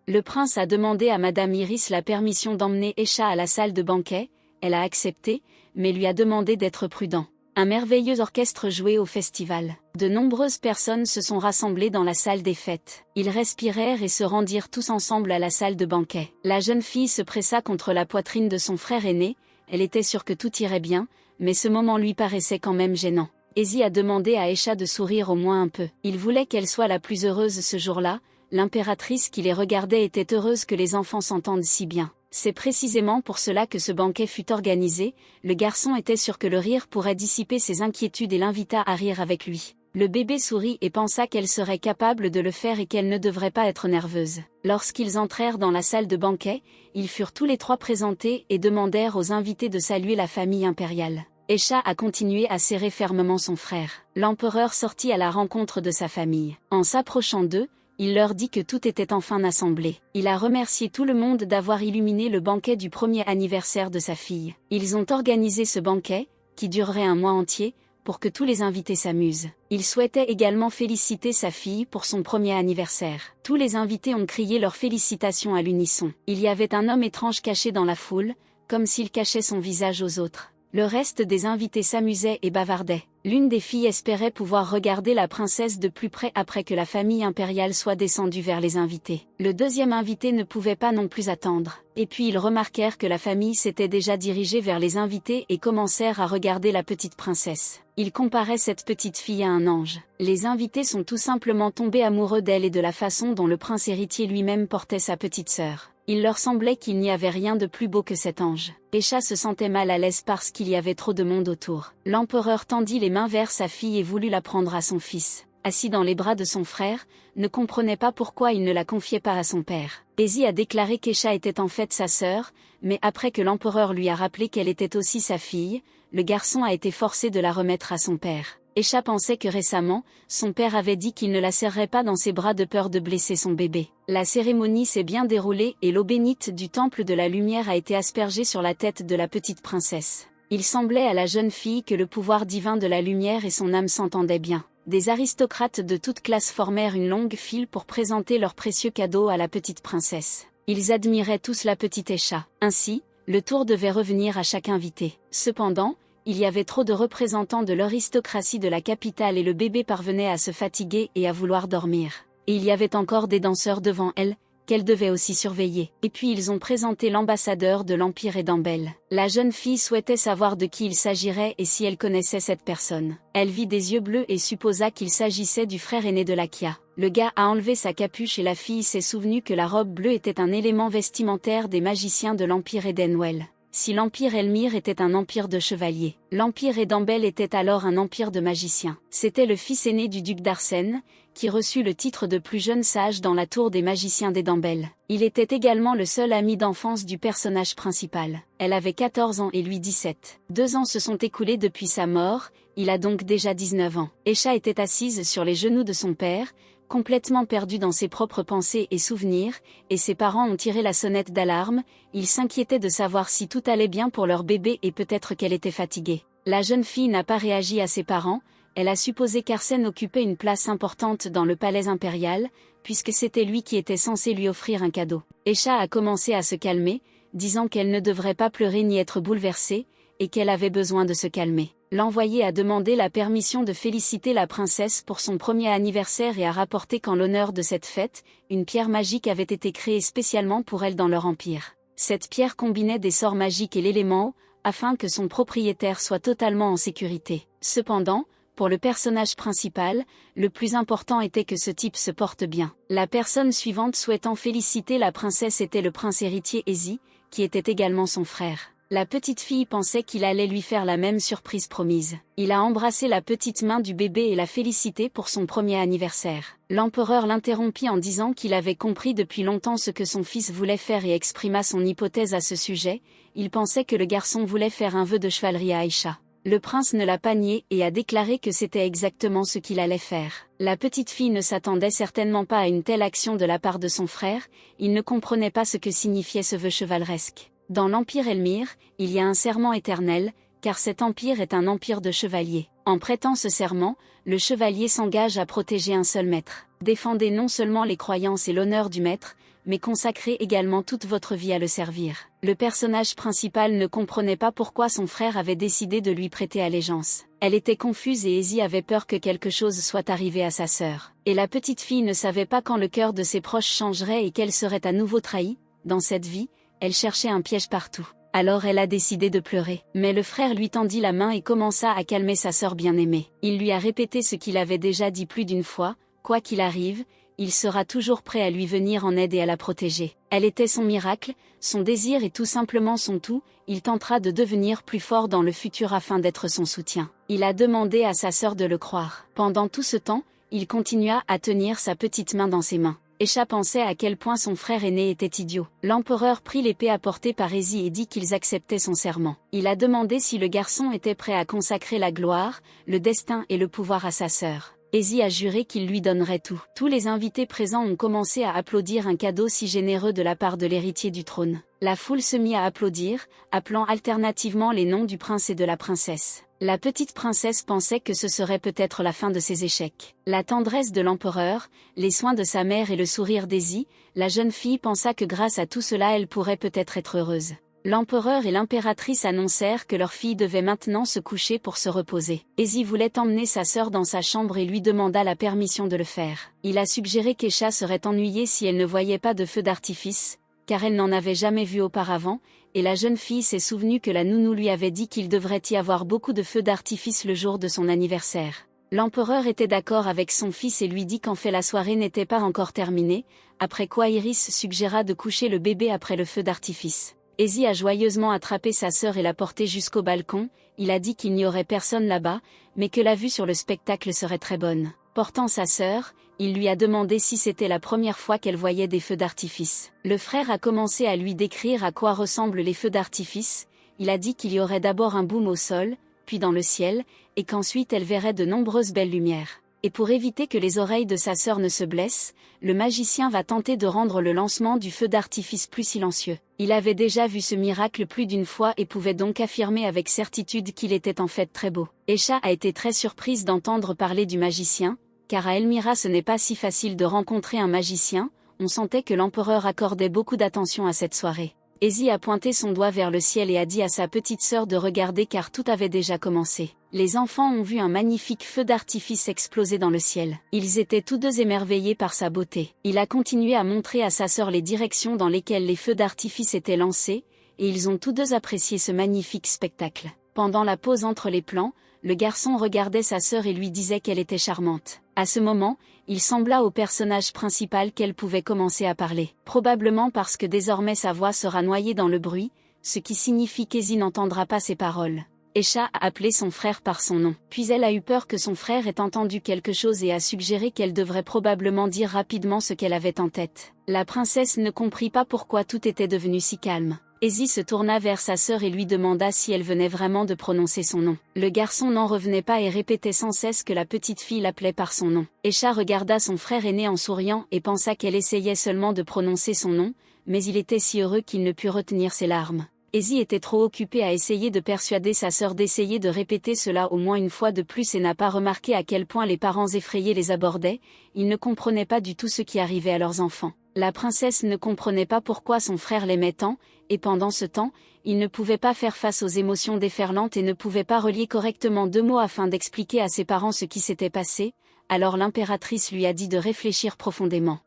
Le prince a demandé à Madame Iris la permission d'emmener Esha à la salle de banquet, elle a accepté, mais lui a demandé d'être prudent. Un merveilleux orchestre jouait au festival. De nombreuses personnes se sont rassemblées dans la salle des fêtes. Ils respirèrent et se rendirent tous ensemble à la salle de banquet. La jeune fille se pressa contre la poitrine de son frère aîné, elle était sûre que tout irait bien, mais ce moment lui paraissait quand même gênant. Ezi a demandé à Aisha de sourire au moins un peu. Il voulait qu'elle soit la plus heureuse ce jour-là, l'impératrice qui les regardait était heureuse que les enfants s'entendent si bien. C'est précisément pour cela que ce banquet fut organisé, le garçon était sûr que le rire pourrait dissiper ses inquiétudes et l'invita à rire avec lui. Le bébé sourit et pensa qu'elle serait capable de le faire et qu'elle ne devrait pas être nerveuse. Lorsqu'ils entrèrent dans la salle de banquet, ils furent tous les trois présentés et demandèrent aux invités de saluer la famille impériale. Aisha a continué à serrer fermement son frère. L'empereur sortit à la rencontre de sa famille. En s'approchant d'eux, il leur dit que tout était enfin assemblé. Il a remercié tout le monde d'avoir illuminé le banquet du premier anniversaire de sa fille. Ils ont organisé ce banquet, qui durerait un mois entier, pour que tous les invités s'amusent. Il souhaitait également féliciter sa fille pour son premier anniversaire. Tous les invités ont crié leurs félicitations à l'unisson. Il y avait un homme étrange caché dans la foule, comme s'il cachait son visage aux autres. Le reste des invités s'amusait et bavardait. L'une des filles espérait pouvoir regarder la princesse de plus près après que la famille impériale soit descendue vers les invités. Le deuxième invité ne pouvait pas non plus attendre. Et puis ils remarquèrent que la famille s'était déjà dirigée vers les invités et commencèrent à regarder la petite princesse. Ils comparaient cette petite fille à un ange. Les invités sont tout simplement tombés amoureux d'elle et de la façon dont le prince héritier lui-même portait sa petite sœur. Il leur semblait qu'il n'y avait rien de plus beau que cet ange. Aisha se sentait mal à l'aise parce qu'il y avait trop de monde autour. L'empereur tendit les mains vers sa fille et voulut la prendre à son fils. Assis dans les bras de son frère, ne comprenait pas pourquoi il ne la confiait pas à son père. Ezi a déclaré qu'Aisha était en fait sa sœur, mais après que l'empereur lui a rappelé qu'elle était aussi sa fille, le garçon a été forcé de la remettre à son père. Aisha pensait que récemment, son père avait dit qu'il ne la serrerait pas dans ses bras de peur de blesser son bébé. La cérémonie s'est bien déroulée et l'eau bénite du temple de la lumière a été aspergée sur la tête de la petite princesse. Il semblait à la jeune fille que le pouvoir divin de la lumière et son âme s'entendaient bien. Des aristocrates de toute classe formèrent une longue file pour présenter leurs précieux cadeaux à la petite princesse. Ils admiraient tous la petite Aisha. Ainsi, le tour devait revenir à chaque invité. Cependant, il y avait trop de représentants de l'aristocratie de la capitale et le bébé parvenait à se fatiguer et à vouloir dormir. Et il y avait encore des danseurs devant elle, qu'elle devait aussi surveiller. Et puis ils ont présenté l'ambassadeur de l'Empire et d'Ambel. La jeune fille souhaitait savoir de qui il s'agirait et si elle connaissait cette personne. Elle vit des yeux bleus et supposa qu'il s'agissait du frère aîné de Lakia. Le gars a enlevé sa capuche et la fille s'est souvenue que la robe bleue était un élément vestimentaire des magiciens de l'Empire Edenwell. Si l'Empire Elmire était un empire de chevaliers, l'Empire Edambel était alors un empire de magiciens. C'était le fils aîné du duc d'Arsène, qui reçut le titre de plus jeune sage dans la tour des magiciens d'Edambel. Il était également le seul ami d'enfance du personnage principal. Elle avait 14 ans et lui 17. 2 ans se sont écoulés depuis sa mort, il a donc déjà 19 ans. Aisha était assise sur les genoux de son père, complètement perdu dans ses propres pensées et souvenirs, et ses parents ont tiré la sonnette d'alarme, ils s'inquiétaient de savoir si tout allait bien pour leur bébé et peut-être qu'elle était fatiguée. La jeune fille n'a pas réagi à ses parents, elle a supposé qu'Arsène occupait une place importante dans le palais impérial, puisque c'était lui qui était censé lui offrir un cadeau. Aisha a commencé à se calmer, disant qu'elle ne devrait pas pleurer ni être bouleversée, et qu'elle avait besoin de se calmer. L'envoyé a demandé la permission de féliciter la princesse pour son premier anniversaire et a rapporté qu'en l'honneur de cette fête, une pierre magique avait été créée spécialement pour elle dans leur empire. Cette pierre combinait des sorts magiques et l'élément eau, afin que son propriétaire soit totalement en sécurité. Cependant, pour le personnage principal, le plus important était que ce type se porte bien. La personne suivante souhaitant féliciter la princesse était le prince héritier Ezi, qui était également son frère. La petite fille pensait qu'il allait lui faire la même surprise promise. Il a embrassé la petite main du bébé et l'a félicité pour son premier anniversaire. L'empereur l'interrompit en disant qu'il avait compris depuis longtemps ce que son fils voulait faire et exprima son hypothèse à ce sujet. Il pensait que le garçon voulait faire un vœu de chevalerie à Aisha. Le prince ne l'a pas nié et a déclaré que c'était exactement ce qu'il allait faire. La petite fille ne s'attendait certainement pas à une telle action de la part de son frère, il ne comprenait pas ce que signifiait ce vœu chevaleresque. Dans l'Empire Elmire, il y a un serment éternel, car cet empire est un empire de chevaliers. En prêtant ce serment, le chevalier s'engage à protéger un seul maître. Défendez non seulement les croyances et l'honneur du maître, mais consacrez également toute votre vie à le servir. Le personnage principal ne comprenait pas pourquoi son frère avait décidé de lui prêter allégeance. Elle était confuse et Izzy avait peur que quelque chose soit arrivé à sa sœur. Et la petite fille ne savait pas quand le cœur de ses proches changerait et qu'elle serait à nouveau trahie. Dans cette vie, elle cherchait un piège partout. Alors elle a décidé de pleurer. Mais le frère lui tendit la main et commença à calmer sa sœur bien-aimée. Il lui a répété ce qu'il avait déjà dit plus d'une fois, quoi qu'il arrive, il sera toujours prêt à lui venir en aide et à la protéger. Elle était son miracle, son désir et tout simplement son tout, il tentera de devenir plus fort dans le futur afin d'être son soutien. Il a demandé à sa sœur de le croire. Pendant tout ce temps, il continua à tenir sa petite main dans ses mains. Esha pensait à quel point son frère aîné était idiot. L'empereur prit l'épée apportée par Izzy et dit qu'ils acceptaient son serment. Il a demandé si le garçon était prêt à consacrer la gloire, le destin et le pouvoir à sa sœur. Izzy a juré qu'il lui donnerait tout. Tous les invités présents ont commencé à applaudir un cadeau si généreux de la part de l'héritier du trône. La foule se mit à applaudir, appelant alternativement les noms du prince et de la princesse. La petite princesse pensait que ce serait peut-être la fin de ses échecs. La tendresse de l'empereur, les soins de sa mère et le sourire d'Izzy, la jeune fille pensa que grâce à tout cela elle pourrait peut-être être heureuse. L'empereur et l'impératrice annoncèrent que leur fille devait maintenant se coucher pour se reposer. Izzy voulait emmener sa sœur dans sa chambre et lui demanda la permission de le faire. Il a suggéré qu'Esha serait ennuyée si elle ne voyait pas de feu d'artifice, car elle n'en avait jamais vu auparavant, et la jeune fille s'est souvenue que la nounou lui avait dit qu'il devrait y avoir beaucoup de feux d'artifice le jour de son anniversaire. L'empereur était d'accord avec son fils et lui dit qu'en fait la soirée n'était pas encore terminée, après quoi Iris suggéra de coucher le bébé après le feu d'artifice. Izzy a joyeusement attrapé sa sœur et l'a portée jusqu'au balcon, il a dit qu'il n'y aurait personne là-bas, mais que la vue sur le spectacle serait très bonne. Portant sa sœur, il lui a demandé si c'était la première fois qu'elle voyait des feux d'artifice. Le frère a commencé à lui décrire à quoi ressemblent les feux d'artifice, il a dit qu'il y aurait d'abord un boom au sol, puis dans le ciel, et qu'ensuite elle verrait de nombreuses belles lumières. Et pour éviter que les oreilles de sa sœur ne se blessent, le magicien va tenter de rendre le lancement du feu d'artifice plus silencieux. Il avait déjà vu ce miracle plus d'une fois et pouvait donc affirmer avec certitude qu'il était en fait très beau. Esha a été très surprise d'entendre parler du magicien, car à Elmira ce n'est pas si facile de rencontrer un magicien, on sentait que l'empereur accordait beaucoup d'attention à cette soirée. Izzy a pointé son doigt vers le ciel et a dit à sa petite sœur de regarder car tout avait déjà commencé. Les enfants ont vu un magnifique feu d'artifice exploser dans le ciel. Ils étaient tous deux émerveillés par sa beauté. Il a continué à montrer à sa sœur les directions dans lesquelles les feux d'artifice étaient lancés, et ils ont tous deux apprécié ce magnifique spectacle. Pendant la pause entre les plans, le garçon regardait sa sœur et lui disait qu'elle était charmante. À ce moment, il sembla au personnage principal qu'elle pouvait commencer à parler. Probablement parce que désormais sa voix sera noyée dans le bruit, ce qui signifie qu'Izzy n'entendra pas ses paroles. Esha a appelé son frère par son nom. Puis elle a eu peur que son frère ait entendu quelque chose et a suggéré qu'elle devrait probablement dire rapidement ce qu'elle avait en tête. La princesse ne comprit pas pourquoi tout était devenu si calme. Izzy se tourna vers sa sœur et lui demanda si elle venait vraiment de prononcer son nom. Le garçon n'en revenait pas et répétait sans cesse que la petite fille l'appelait par son nom. Esha regarda son frère aîné en souriant et pensa qu'elle essayait seulement de prononcer son nom, mais il était si heureux qu'il ne put retenir ses larmes. Izzy était trop occupée à essayer de persuader sa sœur d'essayer de répéter cela au moins une fois de plus et n'a pas remarqué à quel point les parents effrayés les abordaient, ils ne comprenaient pas du tout ce qui arrivait à leurs enfants. La princesse ne comprenait pas pourquoi son frère l'aimait tant, et pendant ce temps, il ne pouvait pas faire face aux émotions déferlantes et ne pouvait pas relier correctement deux mots afin d'expliquer à ses parents ce qui s'était passé, alors l'impératrice lui a dit de réfléchir profondément.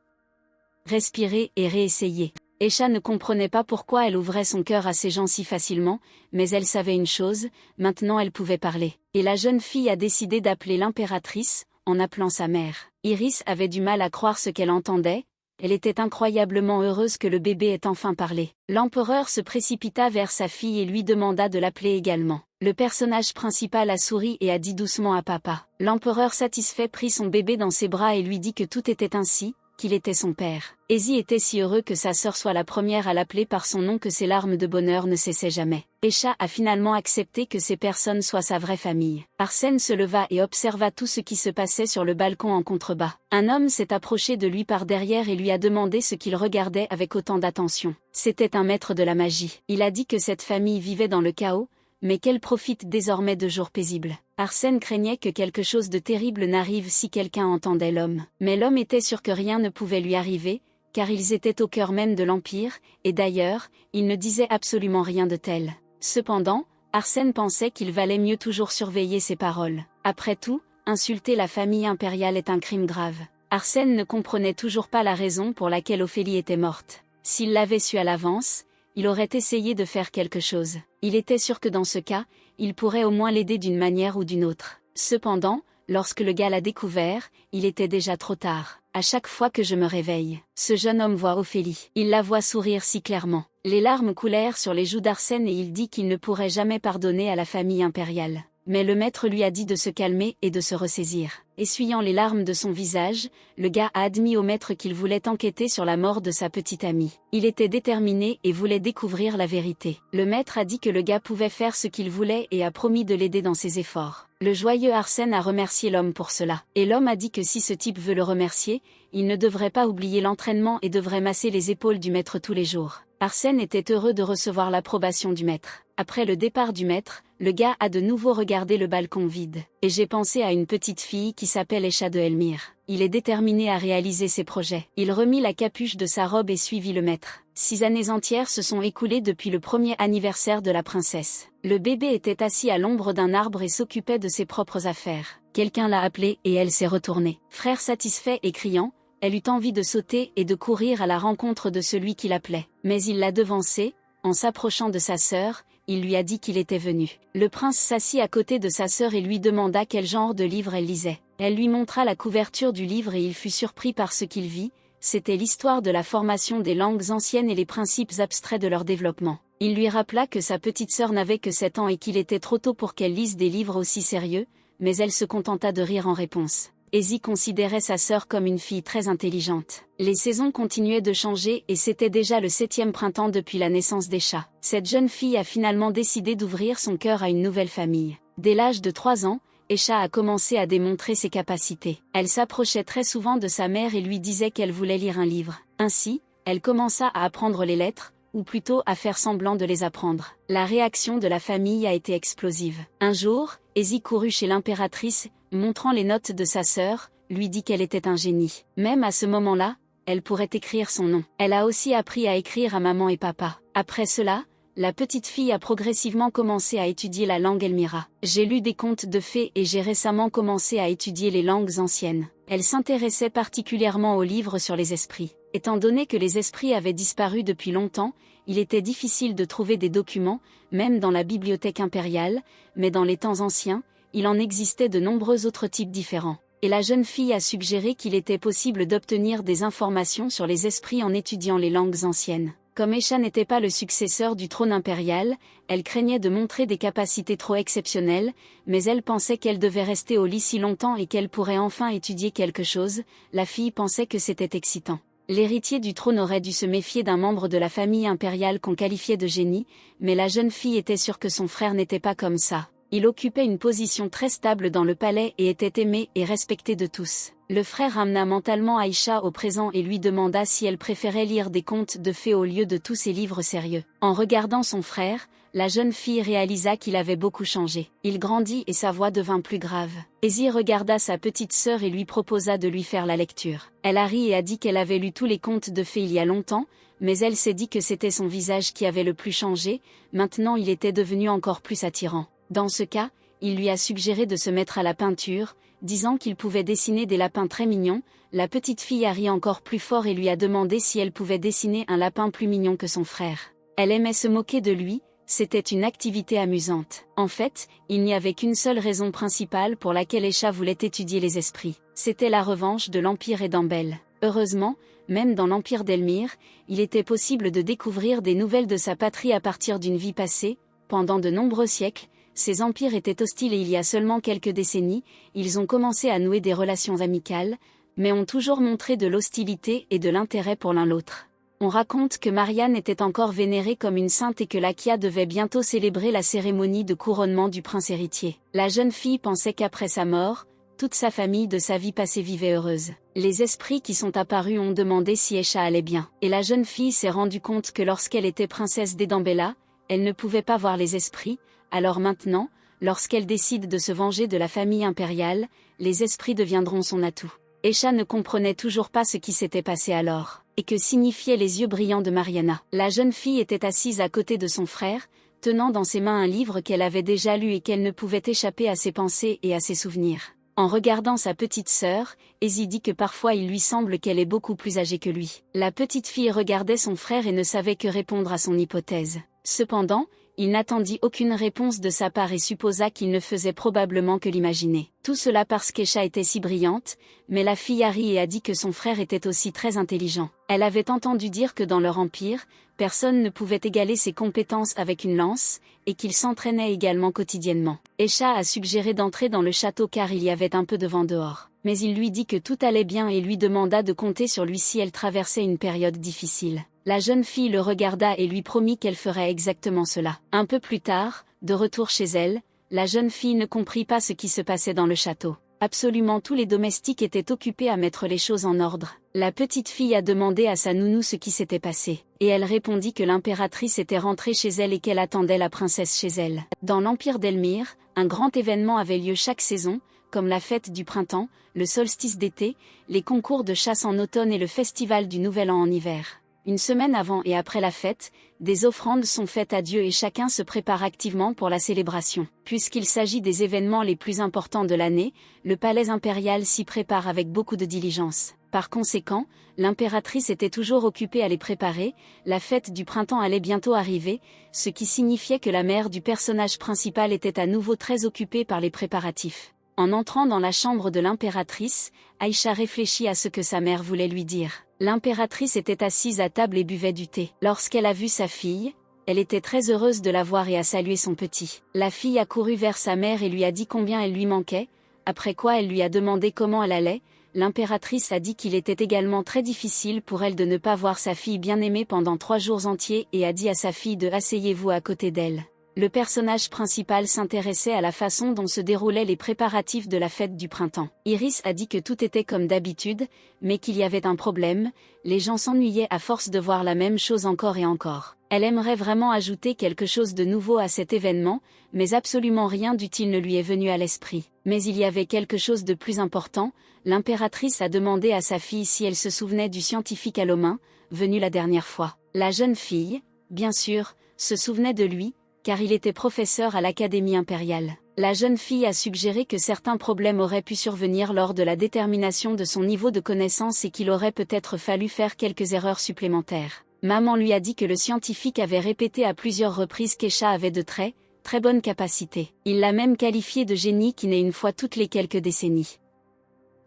Respirer et réessayer. Esha ne comprenait pas pourquoi elle ouvrait son cœur à ces gens si facilement, mais elle savait une chose, maintenant elle pouvait parler. Et la jeune fille a décidé d'appeler l'impératrice, en appelant sa mère. Iris avait du mal à croire ce qu'elle entendait, elle était incroyablement heureuse que le bébé ait enfin parlé. L'empereur se précipita vers sa fille et lui demanda de l'appeler également. Le personnage principal a souri et a dit doucement à papa. L'empereur satisfait prit son bébé dans ses bras et lui dit que tout était ainsi, qu'il était son père. Izzy était si heureux que sa sœur soit la première à l'appeler par son nom que ses larmes de bonheur ne cessaient jamais. Esha a finalement accepté que ces personnes soient sa vraie famille. Arsène se leva et observa tout ce qui se passait sur le balcon en contrebas. Un homme s'est approché de lui par derrière et lui a demandé ce qu'il regardait avec autant d'attention. C'était un maître de la magie. Il a dit que cette famille vivait dans le chaos, mais qu'elle profite désormais de jours paisibles. Arsène craignait que quelque chose de terrible n'arrive si quelqu'un entendait l'homme. Mais l'homme était sûr que rien ne pouvait lui arriver, car ils étaient au cœur même de l'Empire, et d'ailleurs, ils ne disaient absolument rien de tel. Cependant, Arsène pensait qu'il valait mieux toujours surveiller ses paroles. Après tout, insulter la famille impériale est un crime grave. Arsène ne comprenait toujours pas la raison pour laquelle Ophélie était morte. S'il l'avait su à l'avance, il aurait essayé de faire quelque chose. Il était sûr que dans ce cas, il pourrait au moins l'aider d'une manière ou d'une autre. Cependant, lorsque le gars l'a découvert, il était déjà trop tard. À chaque fois que je me réveille, ce jeune homme voit Ophélie. Il la voit sourire si clairement. Les larmes coulèrent sur les joues d'Arsène et il dit qu'il ne pourrait jamais pardonner à la famille impériale. Mais le maître lui a dit de se calmer et de se ressaisir. Essuyant les larmes de son visage, le gars a admis au maître qu'il voulait enquêter sur la mort de sa petite amie. Il était déterminé et voulait découvrir la vérité. Le maître a dit que le gars pouvait faire ce qu'il voulait et a promis de l'aider dans ses efforts. Le joyeux Arsène a remercié l'homme pour cela. Et l'homme a dit que si ce type veut le remercier, il ne devrait pas oublier l'entraînement et devrait masser les épaules du maître tous les jours. Arsène était heureux de recevoir l'approbation du maître. Après le départ du maître, le gars a de nouveau regardé le balcon vide. Et j'ai pensé à une petite fille qui s'appelle Escha de Elmire. Il est déterminé à réaliser ses projets. Il remit la capuche de sa robe et suivit le maître. 6 années entières se sont écoulées depuis le premier anniversaire de la princesse. Le bébé était assis à l'ombre d'un arbre et s'occupait de ses propres affaires. Quelqu'un l'a appelée et elle s'est retournée. Frère satisfait et criant, elle eut envie de sauter et de courir à la rencontre de celui qui l'appelait. Mais il l'a devancée, en s'approchant de sa sœur, il lui a dit qu'il était venu. Le prince s'assit à côté de sa sœur et lui demanda quel genre de livre elle lisait. Elle lui montra la couverture du livre et il fut surpris par ce qu'il vit, c'était l'histoire de la formation des langues anciennes et les principes abstraits de leur développement. Il lui rappela que sa petite sœur n'avait que 7 ans et qu'il était trop tôt pour qu'elle lise des livres aussi sérieux, mais elle se contenta de rire en réponse. Ezi considérait sa sœur comme une fille très intelligente. Les saisons continuaient de changer et c'était déjà le 7e printemps depuis la naissance d'Escha. Cette jeune fille a finalement décidé d'ouvrir son cœur à une nouvelle famille. Dès l'âge de 3 ans, Escha a commencé à démontrer ses capacités. Elle s'approchait très souvent de sa mère et lui disait qu'elle voulait lire un livre. Ainsi, elle commença à apprendre les lettres, ou plutôt à faire semblant de les apprendre. La réaction de la famille a été explosive. Un jour, Ezi courut chez l'impératrice, montrant les notes de sa sœur, lui dit qu'elle était un génie. Même à ce moment-là, elle pourrait écrire son nom. Elle a aussi appris à écrire à maman et papa. Après cela, la petite fille a progressivement commencé à étudier la langue Elmira. J'ai lu des contes de fées et j'ai récemment commencé à étudier les langues anciennes. Elle s'intéressait particulièrement aux livres sur les esprits. Étant donné que les esprits avaient disparu depuis longtemps, il était difficile de trouver des documents, même dans la bibliothèque impériale, mais dans les temps anciens, il en existait de nombreux autres types différents. Et la jeune fille a suggéré qu'il était possible d'obtenir des informations sur les esprits en étudiant les langues anciennes. Comme Escha n'était pas le successeur du trône impérial, elle craignait de montrer des capacités trop exceptionnelles, mais elle pensait qu'elle devait rester au lit si longtemps et qu'elle pourrait enfin étudier quelque chose. La fille pensait que c'était excitant. L'héritier du trône aurait dû se méfier d'un membre de la famille impériale qu'on qualifiait de génie, mais la jeune fille était sûre que son frère n'était pas comme ça. Il occupait une position très stable dans le palais et était aimé et respecté de tous. Le frère ramena mentalement Aïcha au présent et lui demanda si elle préférait lire des contes de fées au lieu de tous ces livres sérieux. En regardant son frère, la jeune fille réalisa qu'il avait beaucoup changé. Il grandit et sa voix devint plus grave. Ezi regarda sa petite sœur et lui proposa de lui faire la lecture. Elle a ri et a dit qu'elle avait lu tous les contes de fées il y a longtemps, mais elle s'est dit que c'était son visage qui avait le plus changé, maintenant il était devenu encore plus attirant. Dans ce cas, il lui a suggéré de se mettre à la peinture, disant qu'il pouvait dessiner des lapins très mignons. La petite fille a ri encore plus fort et lui a demandé si elle pouvait dessiner un lapin plus mignon que son frère. Elle aimait se moquer de lui, c'était une activité amusante. En fait, il n'y avait qu'une seule raison principale pour laquelle Escha voulait étudier les esprits. C'était la revanche de l'Empire Edambel. Heureusement, même dans l'Empire d'Elmire, il était possible de découvrir des nouvelles de sa patrie à partir d'une vie passée. Pendant de nombreux siècles, ces empires étaient hostiles et il y a seulement quelques décennies, ils ont commencé à nouer des relations amicales, mais ont toujours montré de l'hostilité et de l'intérêt pour l'un l'autre. On raconte que Marianne était encore vénérée comme une sainte et que Lakia devait bientôt célébrer la cérémonie de couronnement du prince héritier. La jeune fille pensait qu'après sa mort, toute sa famille de sa vie passée vivait heureuse. Les esprits qui sont apparus ont demandé si Escha allait bien. Et la jeune fille s'est rendue compte que lorsqu'elle était princesse d'Edambella, elle ne pouvait pas voir les esprits. Alors maintenant, lorsqu'elle décide de se venger de la famille impériale, les esprits deviendront son atout. Escha ne comprenait toujours pas ce qui s'était passé alors. et que signifiaient les yeux brillants de Mariana. La jeune fille était assise à côté de son frère, tenant dans ses mains un livre qu'elle avait déjà lu et qu'elle ne pouvait échapper à ses pensées et à ses souvenirs. En regardant sa petite sœur, Izzy dit que parfois il lui semble qu'elle est beaucoup plus âgée que lui. La petite fille regardait son frère et ne savait que répondre à son hypothèse. Cependant, il n'attendit aucune réponse de sa part et supposa qu'il ne faisait probablement que l'imaginer. Tout cela parce qu'Esha était si brillante, mais la fille a ri et a dit que son frère était aussi très intelligent. Elle avait entendu dire que dans leur empire, personne ne pouvait égaler ses compétences avec une lance, et qu'il s'entraînait également quotidiennement. Esha a suggéré d'entrer dans le château car il y avait un peu de vent dehors. Mais il lui dit que tout allait bien et lui demanda de compter sur lui si elle traversait une période difficile. La jeune fille le regarda et lui promit qu'elle ferait exactement cela. Un peu plus tard, de retour chez elle, la jeune fille ne comprit pas ce qui se passait dans le château. Absolument tous les domestiques étaient occupés à mettre les choses en ordre. La petite fille a demandé à sa nounou ce qui s'était passé, et elle répondit que l'impératrice était rentrée chez elle et qu'elle attendait la princesse chez elle. Dans l'empire d'Elmire, un grand événement avait lieu chaque saison, comme la fête du printemps, le solstice d'été, les concours de chasse en automne et le festival du Nouvel An en hiver. Une semaine avant et après la fête, des offrandes sont faites à Dieu et chacun se prépare activement pour la célébration. Puisqu'il s'agit des événements les plus importants de l'année, le palais impérial s'y prépare avec beaucoup de diligence. Par conséquent, l'impératrice était toujours occupée à les préparer, la fête du printemps allait bientôt arriver, ce qui signifiait que la mère du personnage principal était à nouveau très occupée par les préparatifs. En entrant dans la chambre de l'impératrice, Aïcha réfléchit à ce que sa mère voulait lui dire. L'impératrice était assise à table et buvait du thé. Lorsqu'elle a vu sa fille, elle était très heureuse de la voir et a salué son petit. La fille a couru vers sa mère et lui a dit combien elle lui manquait, après quoi elle lui a demandé comment elle allait. L'impératrice a dit qu'il était également très difficile pour elle de ne pas voir sa fille bien-aimée pendant 3 jours entiers et a dit à sa fille de « asseyez-vous à côté d'elle ». Le personnage principal s'intéressait à la façon dont se déroulaient les préparatifs de la fête du printemps. Iris a dit que tout était comme d'habitude, mais qu'il y avait un problème, les gens s'ennuyaient à force de voir la même chose encore et encore. Elle aimerait vraiment ajouter quelque chose de nouveau à cet événement, mais absolument rien d'utile ne lui est venu à l'esprit. Mais il y avait quelque chose de plus important, l'impératrice a demandé à sa fille si elle se souvenait du scientifique Alomin, venu la dernière fois. La jeune fille, bien sûr, se souvenait de lui, car il était professeur à l'Académie impériale. La jeune fille a suggéré que certains problèmes auraient pu survenir lors de la détermination de son niveau de connaissance et qu'il aurait peut-être fallu faire quelques erreurs supplémentaires. Maman lui a dit que le scientifique avait répété à plusieurs reprises qu'Esha avait de très bonnes capacités. Il l'a même qualifié de génie qui naît une fois toutes les quelques décennies.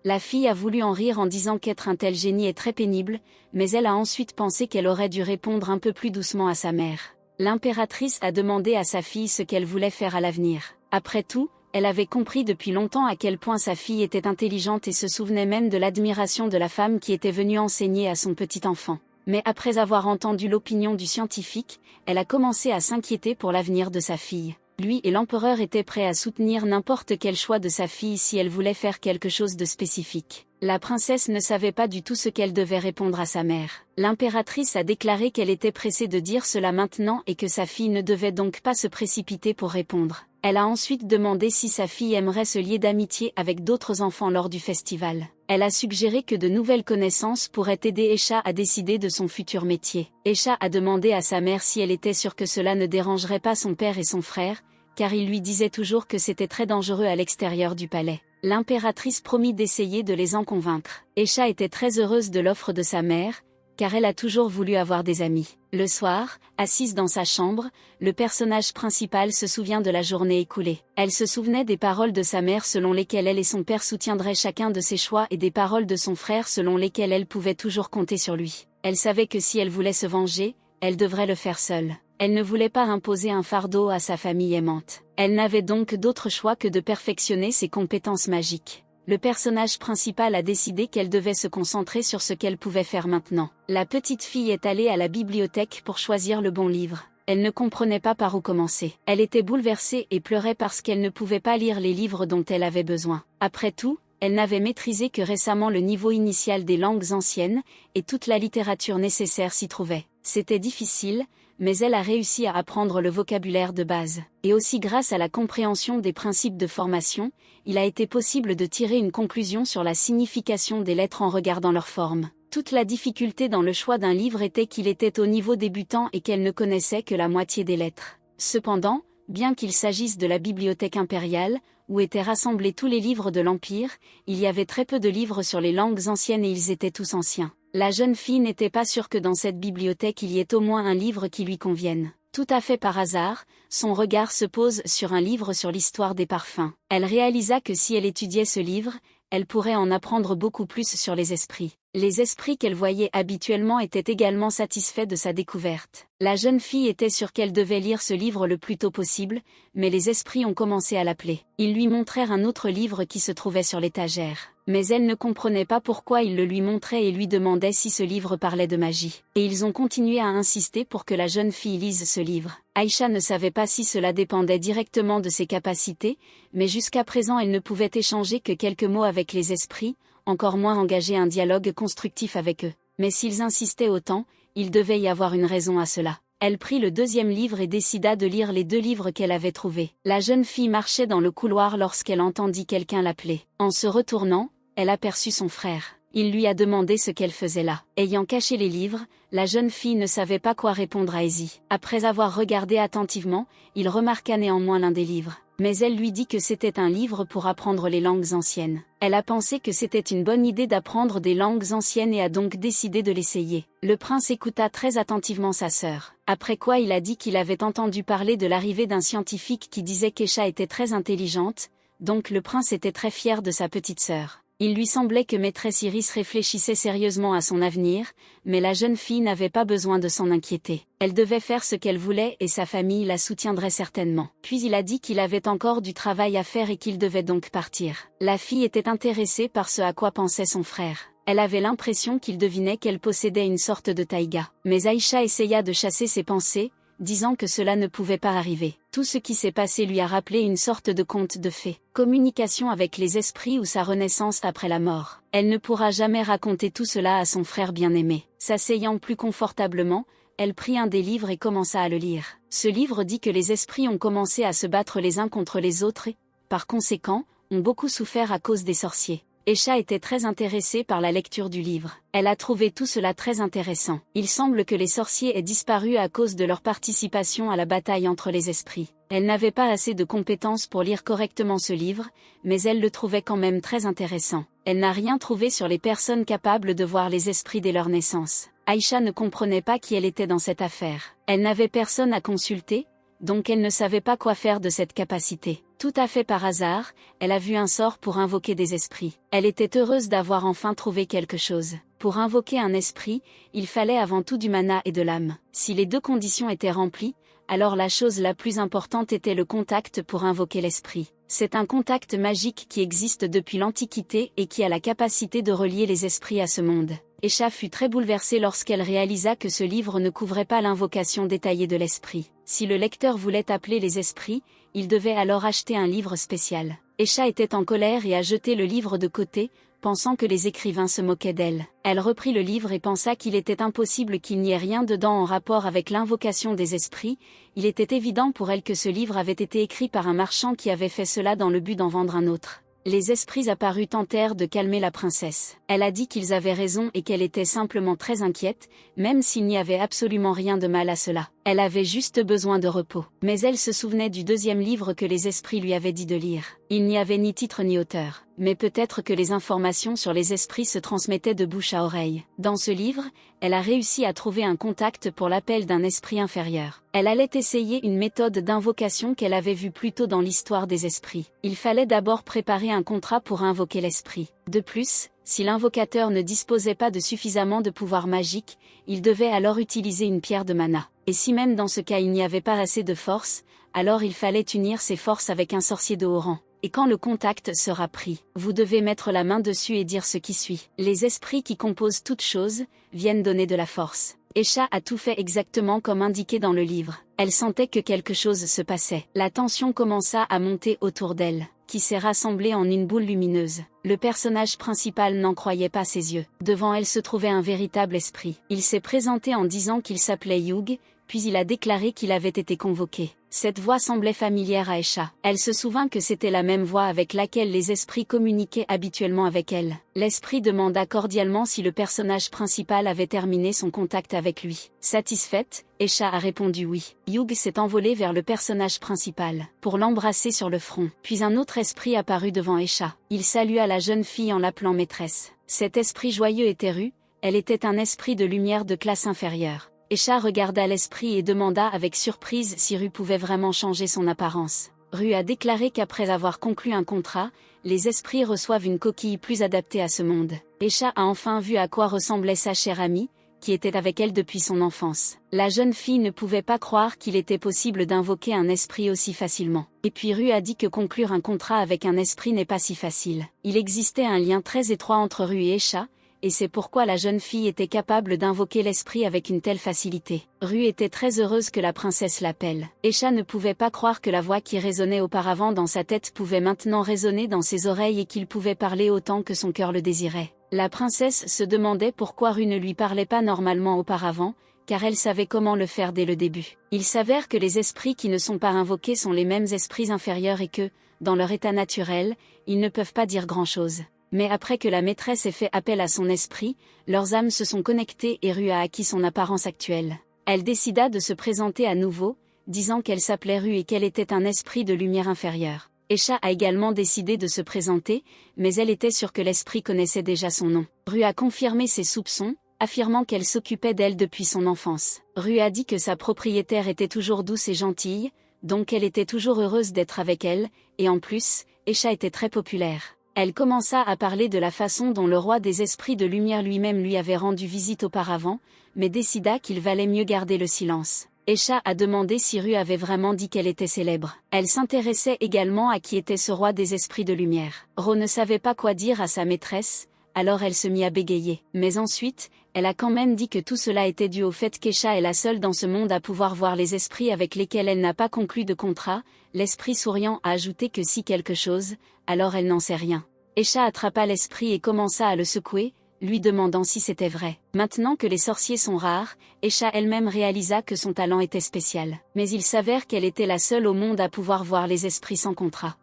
La fille a voulu en rire en disant qu'être un tel génie est très pénible, mais elle a ensuite pensé qu'elle aurait dû répondre un peu plus doucement à sa mère. L'impératrice a demandé à sa fille ce qu'elle voulait faire à l'avenir. Après tout, elle avait compris depuis longtemps à quel point sa fille était intelligente et se souvenait même de l'admiration de la femme qui était venue enseigner à son petit enfant. Mais après avoir entendu l'opinion du scientifique, elle a commencé à s'inquiéter pour l'avenir de sa fille. Lui et l'empereur étaient prêts à soutenir n'importe quel choix de sa fille si elle voulait faire quelque chose de spécifique. La princesse ne savait pas du tout ce qu'elle devait répondre à sa mère. L'impératrice a déclaré qu'elle était pressée de dire cela maintenant et que sa fille ne devait donc pas se précipiter pour répondre. Elle a ensuite demandé si sa fille aimerait se lier d'amitié avec d'autres enfants lors du festival. Elle a suggéré que de nouvelles connaissances pourraient aider Esha à décider de son futur métier. Esha a demandé à sa mère si elle était sûre que cela ne dérangerait pas son père et son frère, car il lui disait toujours que c'était très dangereux à l'extérieur du palais. L'impératrice promit d'essayer de les en convaincre. Esha était très heureuse de l'offre de sa mère, car elle a toujours voulu avoir des amis. Le soir, assise dans sa chambre, le personnage principal se souvient de la journée écoulée. Elle se souvenait des paroles de sa mère selon lesquelles elle et son père soutiendraient chacun de ses choix et des paroles de son frère selon lesquelles elle pouvait toujours compter sur lui. Elle savait que si elle voulait se venger, elle devrait le faire seule. Elle ne voulait pas imposer un fardeau à sa famille aimante. Elle n'avait donc d'autre choix que de perfectionner ses compétences magiques. Le personnage principal a décidé qu'elle devait se concentrer sur ce qu'elle pouvait faire maintenant. La petite fille est allée à la bibliothèque pour choisir le bon livre. Elle ne comprenait pas par où commencer. Elle était bouleversée et pleurait parce qu'elle ne pouvait pas lire les livres dont elle avait besoin. Après tout, elle n'avait maîtrisé que récemment le niveau initial des langues anciennes, et toute la littérature nécessaire s'y trouvait. C'était difficile, mais elle a réussi à apprendre le vocabulaire de base. Et aussi grâce à la compréhension des principes de formation, il a été possible de tirer une conclusion sur la signification des lettres en regardant leur forme. Toute la difficulté dans le choix d'un livre était qu'il était au niveau débutant et qu'elle ne connaissait que la moitié des lettres. Cependant, bien qu'il s'agisse de la bibliothèque impériale, où étaient rassemblés tous les livres de l'Empire, il y avait très peu de livres sur les langues anciennes et ils étaient tous anciens. La jeune fille n'était pas sûre que dans cette bibliothèque il y ait au moins un livre qui lui convienne. Tout à fait par hasard, son regard se pose sur un livre sur l'histoire des parfums. Elle réalisa que si elle étudiait ce livre, elle pourrait en apprendre beaucoup plus sur les esprits. Les esprits qu'elle voyait habituellement étaient également satisfaits de sa découverte. La jeune fille était sûre qu'elle devait lire ce livre le plus tôt possible, mais les esprits ont commencé à l'appeler. Ils lui montrèrent un autre livre qui se trouvait sur l'étagère. Mais elle ne comprenait pas pourquoi ils le lui montraient et lui demandaient si ce livre parlait de magie. Et ils ont continué à insister pour que la jeune fille lise ce livre. Aïcha ne savait pas si cela dépendait directement de ses capacités, mais jusqu'à présent elle ne pouvait échanger que quelques mots avec les esprits, encore moins engager un dialogue constructif avec eux. Mais s'ils insistaient autant, il devait y avoir une raison à cela. Elle prit le deuxième livre et décida de lire les 2 livres qu'elle avait trouvés. La jeune fille marchait dans le couloir lorsqu'elle entendit quelqu'un l'appeler. En se retournant, elle aperçut son frère. Il lui a demandé ce qu'elle faisait là. Ayant caché les livres, la jeune fille ne savait pas quoi répondre à Izzy. Après avoir regardé attentivement, il remarqua néanmoins l'un des livres. Mais elle lui dit que c'était un livre pour apprendre les langues anciennes. Elle a pensé que c'était une bonne idée d'apprendre des langues anciennes et a donc décidé de l'essayer. Le prince écouta très attentivement sa sœur. Après quoi il a dit qu'il avait entendu parler de l'arrivée d'un scientifique qui disait qu'Aïcha était très intelligente, donc le prince était très fier de sa petite sœur. Il lui semblait que maîtresse Iris réfléchissait sérieusement à son avenir, mais la jeune fille n'avait pas besoin de s'en inquiéter. Elle devait faire ce qu'elle voulait et sa famille la soutiendrait certainement. Puis il a dit qu'il avait encore du travail à faire et qu'il devait donc partir. La fille était intéressée par ce à quoi pensait son frère. Elle avait l'impression qu'il devinait qu'elle possédait une sorte de taïga. Mais Aïcha essaya de chasser ses pensées, disant que cela ne pouvait pas arriver. Tout ce qui s'est passé lui a rappelé une sorte de conte de fées. Communication avec les esprits ou sa renaissance après la mort. Elle ne pourra jamais raconter tout cela à son frère bien-aimé. S'asseyant plus confortablement, elle prit un des livres et commença à le lire. Ce livre dit que les esprits ont commencé à se battre les uns contre les autres et, par conséquent, ont beaucoup souffert à cause des sorciers. Aïcha était très intéressée par la lecture du livre. Elle a trouvé tout cela très intéressant. Il semble que les sorciers aient disparu à cause de leur participation à la bataille entre les esprits. Elle n'avait pas assez de compétences pour lire correctement ce livre, mais elle le trouvait quand même très intéressant. Elle n'a rien trouvé sur les personnes capables de voir les esprits dès leur naissance. Aïcha ne comprenait pas qui elle était dans cette affaire. Elle n'avait personne à consulter, donc elle ne savait pas quoi faire de cette capacité. Tout à fait par hasard, elle a vu un sort pour invoquer des esprits. Elle était heureuse d'avoir enfin trouvé quelque chose. Pour invoquer un esprit, il fallait avant tout du mana et de l'âme. Si les 2 conditions étaient remplies, alors la chose la plus importante était le contact pour invoquer l'esprit. C'est un contact magique qui existe depuis l'Antiquité et qui a la capacité de relier les esprits à ce monde. Aïcha fut très bouleversée lorsqu'elle réalisa que ce livre ne couvrait pas l'invocation détaillée de l'esprit. Si le lecteur voulait appeler les esprits, il devait alors acheter un livre spécial. Aïcha était en colère et a jeté le livre de côté, pensant que les écrivains se moquaient d'elle. Elle reprit le livre et pensa qu'il était impossible qu'il n'y ait rien dedans en rapport avec l'invocation des esprits. Il était évident pour elle que ce livre avait été écrit par un marchand qui avait fait cela dans le but d'en vendre un autre. Les esprits apparus tentèrent de calmer la princesse. Elle a dit qu'ils avaient raison et qu'elle était simplement très inquiète, même s'il n'y avait absolument rien de mal à cela. Elle avait juste besoin de repos. Mais elle se souvenait du 2e livre que les esprits lui avaient dit de lire. Il n'y avait ni titre ni auteur. Mais peut-être que les informations sur les esprits se transmettaient de bouche à oreille. Dans ce livre, elle a réussi à trouver un contact pour l'appel d'un esprit inférieur. Elle allait essayer une méthode d'invocation qu'elle avait vue plus tôt dans l'histoire des esprits. Il fallait d'abord préparer un contrat pour invoquer l'esprit. De plus, si l'invocateur ne disposait pas de suffisamment de pouvoir magique, il devait alors utiliser une pierre de mana. Et si même dans ce cas il n'y avait pas assez de force, alors il fallait unir ses forces avec un sorcier de haut rang. Et quand le contact sera pris, vous devez mettre la main dessus et dire ce qui suit. Les esprits qui composent toutes choses, viennent donner de la force. Aïcha a tout fait exactement comme indiqué dans le livre. Elle sentait que quelque chose se passait. La tension commença à monter autour d'elle, qui s'est rassemblée en une boule lumineuse. Le personnage principal n'en croyait pas ses yeux. Devant elle se trouvait un véritable esprit. Il s'est présenté en disant qu'il s'appelait Yug, puis il a déclaré qu'il avait été convoqué. Cette voix semblait familière à Esha. Elle se souvint que c'était la même voix avec laquelle les esprits communiquaient habituellement avec elle. L'esprit demanda cordialement si le personnage principal avait terminé son contact avec lui. Satisfaite, Esha a répondu oui. Yug s'est envolé vers le personnage principal, pour l'embrasser sur le front. Puis un autre esprit apparut devant Esha. Il salua la jeune fille en l'appelant maîtresse. Cet esprit joyeux était Ru, elle était un esprit de lumière de classe inférieure. Esha regarda l'esprit et demanda avec surprise si Ru pouvait vraiment changer son apparence. Ru a déclaré qu'après avoir conclu un contrat, les esprits reçoivent une coquille plus adaptée à ce monde. Esha a enfin vu à quoi ressemblait sa chère amie, qui était avec elle depuis son enfance. La jeune fille ne pouvait pas croire qu'il était possible d'invoquer un esprit aussi facilement. Et puis Ru a dit que conclure un contrat avec un esprit n'est pas si facile. Il existait un lien très étroit entre Ru et Esha, et c'est pourquoi la jeune fille était capable d'invoquer l'esprit avec une telle facilité. Ru était très heureuse que la princesse l'appelle. Esha ne pouvait pas croire que la voix qui résonnait auparavant dans sa tête pouvait maintenant résonner dans ses oreilles et qu'il pouvait parler autant que son cœur le désirait. La princesse se demandait pourquoi Ru ne lui parlait pas normalement auparavant, car elle savait comment le faire dès le début. Il s'avère que les esprits qui ne sont pas invoqués sont les mêmes esprits inférieurs et que, dans leur état naturel, ils ne peuvent pas dire grand-chose. Mais après que la maîtresse ait fait appel à son esprit, leurs âmes se sont connectées et Ru a acquis son apparence actuelle. Elle décida de se présenter à nouveau, disant qu'elle s'appelait Ru et qu'elle était un esprit de lumière inférieure. Esha a également décidé de se présenter, mais elle était sûre que l'esprit connaissait déjà son nom. Ru a confirmé ses soupçons, affirmant qu'elle s'occupait d'elle depuis son enfance. Ru a dit que sa propriétaire était toujours douce et gentille, donc elle était toujours heureuse d'être avec elle, et en plus, Esha était très populaire. Elle commença à parler de la façon dont le roi des esprits de lumière lui-même lui avait rendu visite auparavant, mais décida qu'il valait mieux garder le silence. Esha a demandé si Ru avait vraiment dit qu'elle était célèbre. Elle s'intéressait également à qui était ce roi des esprits de lumière. Ro ne savait pas quoi dire à sa maîtresse, alors elle se mit à bégayer. Mais ensuite, elle a quand même dit que tout cela était dû au fait qu'Esha est la seule dans ce monde à pouvoir voir les esprits avec lesquels elle n'a pas conclu de contrat. L'esprit souriant a ajouté que si quelque chose, alors elle n'en sait rien. Esha attrapa l'esprit et commença à le secouer, lui demandant si c'était vrai. Maintenant que les sorciers sont rares, Esha elle-même réalisa que son talent était spécial. Mais il s'avère qu'elle était la seule au monde à pouvoir voir les esprits sans contrat.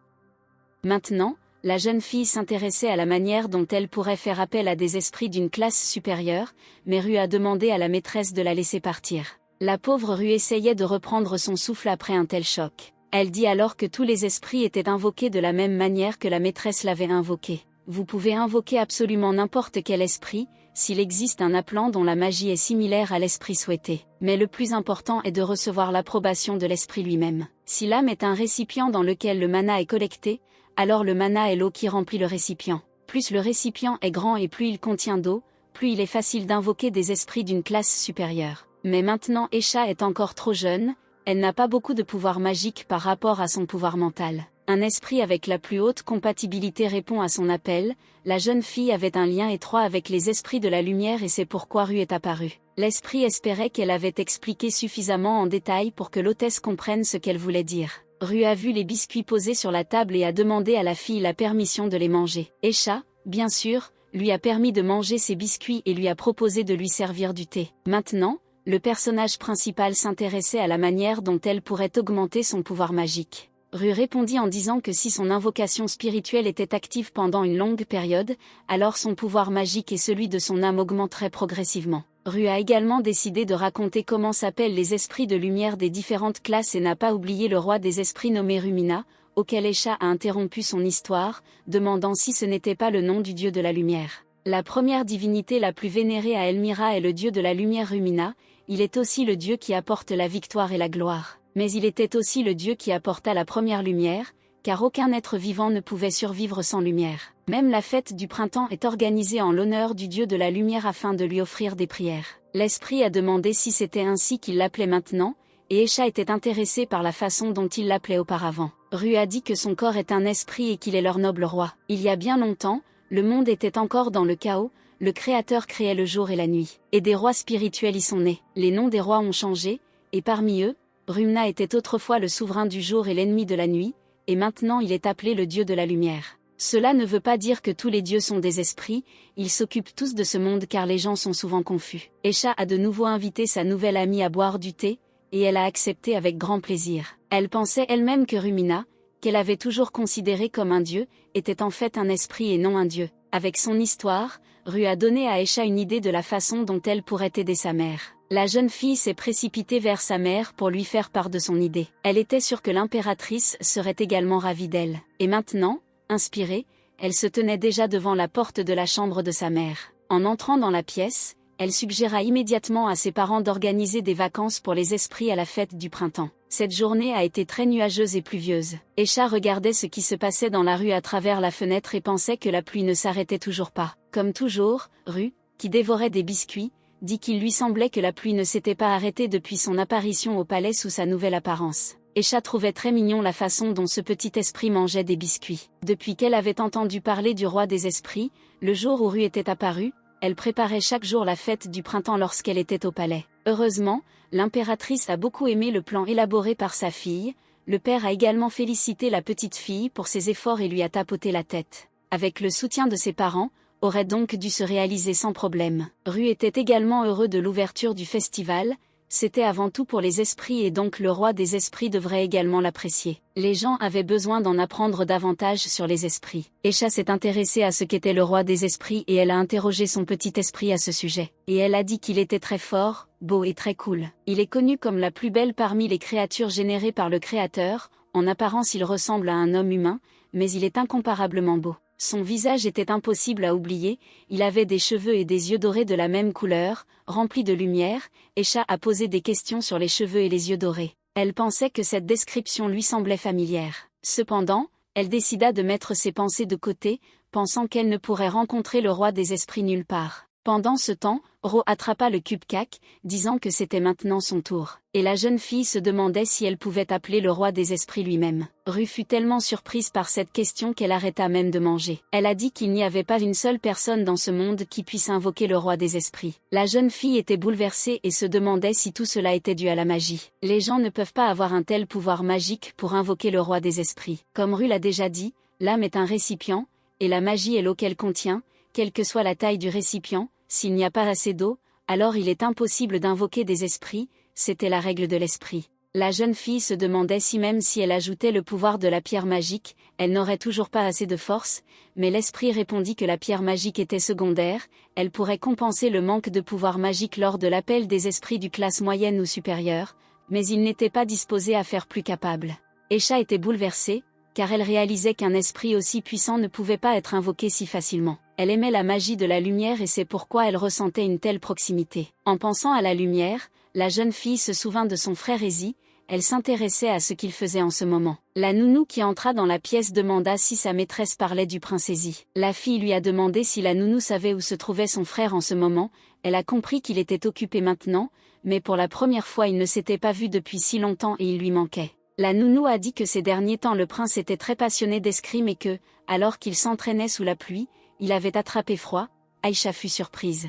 Maintenant, la jeune fille s'intéressait à la manière dont elle pourrait faire appel à des esprits d'une classe supérieure, mais Ru a demandé à la maîtresse de la laisser partir. La pauvre Ru essayait de reprendre son souffle après un tel choc. Elle dit alors que tous les esprits étaient invoqués de la même manière que la maîtresse l'avait invoqué. Vous pouvez invoquer absolument n'importe quel esprit, s'il existe un appelant dont la magie est similaire à l'esprit souhaité. Mais le plus important est de recevoir l'approbation de l'esprit lui-même. Si l'âme est un récipient dans lequel le mana est collecté, alors le mana est l'eau qui remplit le récipient. Plus le récipient est grand et plus il contient d'eau, plus il est facile d'invoquer des esprits d'une classe supérieure. Mais maintenant Esha est encore trop jeune, elle n'a pas beaucoup de pouvoir magique par rapport à son pouvoir mental. Un esprit avec la plus haute compatibilité répond à son appel. La jeune fille avait un lien étroit avec les esprits de la lumière et c'est pourquoi Ru est apparue. L'esprit espérait qu'elle avait expliqué suffisamment en détail pour que l'hôtesse comprenne ce qu'elle voulait dire. Ru a vu les biscuits posés sur la table et a demandé à la fille la permission de les manger. Esha, bien sûr, lui a permis de manger ses biscuits et lui a proposé de lui servir du thé. Maintenant, le personnage principal s'intéressait à la manière dont elle pourrait augmenter son pouvoir magique. Ru répondit en disant que si son invocation spirituelle était active pendant une longue période, alors son pouvoir magique et celui de son âme augmenteraient progressivement. Ru a également décidé de raconter comment s'appellent les esprits de lumière des différentes classes et n'a pas oublié le roi des esprits nommé Rumina, auquel Esha a interrompu son histoire, demandant si ce n'était pas le nom du dieu de la lumière. La première divinité la plus vénérée à Elmira est le dieu de la lumière Rumina, il est aussi le dieu qui apporte la victoire et la gloire. Mais il était aussi le dieu qui apporta la première lumière, car aucun être vivant ne pouvait survivre sans lumière. Même la fête du printemps est organisée en l'honneur du dieu de la lumière afin de lui offrir des prières. L'esprit a demandé si c'était ainsi qu'il l'appelait maintenant, et Esha était intéressé par la façon dont il l'appelait auparavant. Ru a dit que son corps est un esprit et qu'il est leur noble roi. Il y a bien longtemps, le monde était encore dans le chaos, le Créateur créait le jour et la nuit. Et des rois spirituels y sont nés. Les noms des rois ont changé, et parmi eux, Rumna était autrefois le souverain du jour et l'ennemi de la nuit, et maintenant il est appelé le dieu de la lumière. Cela ne veut pas dire que tous les dieux sont des esprits, ils s'occupent tous de ce monde car les gens sont souvent confus. Esha a de nouveau invité sa nouvelle amie à boire du thé, et elle a accepté avec grand plaisir. Elle pensait elle-même que Rumina, qu'elle avait toujours considéré comme un dieu, était en fait un esprit et non un dieu. Avec son histoire, Ru a donné à Aisha une idée de la façon dont elle pourrait aider sa mère. La jeune fille s'est précipitée vers sa mère pour lui faire part de son idée. Elle était sûre que l'impératrice serait également ravie d'elle. Et maintenant, inspirée, elle se tenait déjà devant la porte de la chambre de sa mère. En entrant dans la pièce, elle suggéra immédiatement à ses parents d'organiser des vacances pour les esprits à la fête du printemps. Cette journée a été très nuageuse et pluvieuse. Aisha regardait ce qui se passait dans la rue à travers la fenêtre et pensait que la pluie ne s'arrêtait toujours pas. Comme toujours, Ru, qui dévorait des biscuits, dit qu'il lui semblait que la pluie ne s'était pas arrêtée depuis son apparition au palais sous sa nouvelle apparence. Aisha trouvait très mignon la façon dont ce petit esprit mangeait des biscuits. Depuis qu'elle avait entendu parler du roi des esprits, le jour où Ru était apparue, elle préparait chaque jour la fête du printemps lorsqu'elle était au palais. Heureusement, l'impératrice a beaucoup aimé le plan élaboré par sa fille. Le père a également félicité la petite fille pour ses efforts et lui a tapoté la tête. Avec le soutien de ses parents, aurait donc dû se réaliser sans problème. Ru était également heureux de l'ouverture du festival. C'était avant tout pour les esprits et donc le roi des esprits devrait également l'apprécier. Les gens avaient besoin d'en apprendre davantage sur les esprits. Aisha s'est intéressée à ce qu'était le roi des esprits et elle a interrogé son petit esprit à ce sujet. Et elle a dit qu'il était très fort, beau et très cool. Il est connu comme la plus belle parmi les créatures générées par le Créateur. En apparence il ressemble à un homme humain, mais il est incomparablement beau. Son visage était impossible à oublier, il avait des cheveux et des yeux dorés de la même couleur, remplis de lumière. Aisha a posé des questions sur les cheveux et les yeux dorés. Elle pensait que cette description lui semblait familière. Cependant, elle décida de mettre ses pensées de côté, pensant qu'elle ne pourrait rencontrer le roi des esprits nulle part. Pendant ce temps, Ro attrapa le cupcake, disant que c'était maintenant son tour. Et la jeune fille se demandait si elle pouvait appeler le roi des esprits lui-même. Ru fut tellement surprise par cette question qu'elle arrêta même de manger. Elle a dit qu'il n'y avait pas une seule personne dans ce monde qui puisse invoquer le roi des esprits. La jeune fille était bouleversée et se demandait si tout cela était dû à la magie. Les gens ne peuvent pas avoir un tel pouvoir magique pour invoquer le roi des esprits. Comme Ru l'a déjà dit, l'âme est un récipient, et la magie est l'eau qu'elle contient. Quelle que soit la taille du récipient, s'il n'y a pas assez d'eau, alors il est impossible d'invoquer des esprits, c'était la règle de l'esprit. La jeune fille se demandait si même si elle ajoutait le pouvoir de la pierre magique, elle n'aurait toujours pas assez de force, mais l'esprit répondit que la pierre magique était secondaire, elle pourrait compenser le manque de pouvoir magique lors de l'appel des esprits du classe moyenne ou supérieure, mais il n'était pas disposé à faire plus capable. Aisha était bouleversée, car elle réalisait qu'un esprit aussi puissant ne pouvait pas être invoqué si facilement. Elle aimait la magie de la lumière et c'est pourquoi elle ressentait une telle proximité. En pensant à la lumière, la jeune fille se souvint de son frère Ezi, elle s'intéressait à ce qu'il faisait en ce moment. La nounou qui entra dans la pièce demanda si sa maîtresse parlait du prince Ezi. La fille lui a demandé si la nounou savait où se trouvait son frère en ce moment, elle a compris qu'il était occupé maintenant, mais pour la première fois il ne s'était pas vu depuis si longtemps et il lui manquait. La nounou a dit que ces derniers temps le prince était très passionné d'escrime et que, alors qu'il s'entraînait sous la pluie, il avait attrapé froid. Aisha fut surprise.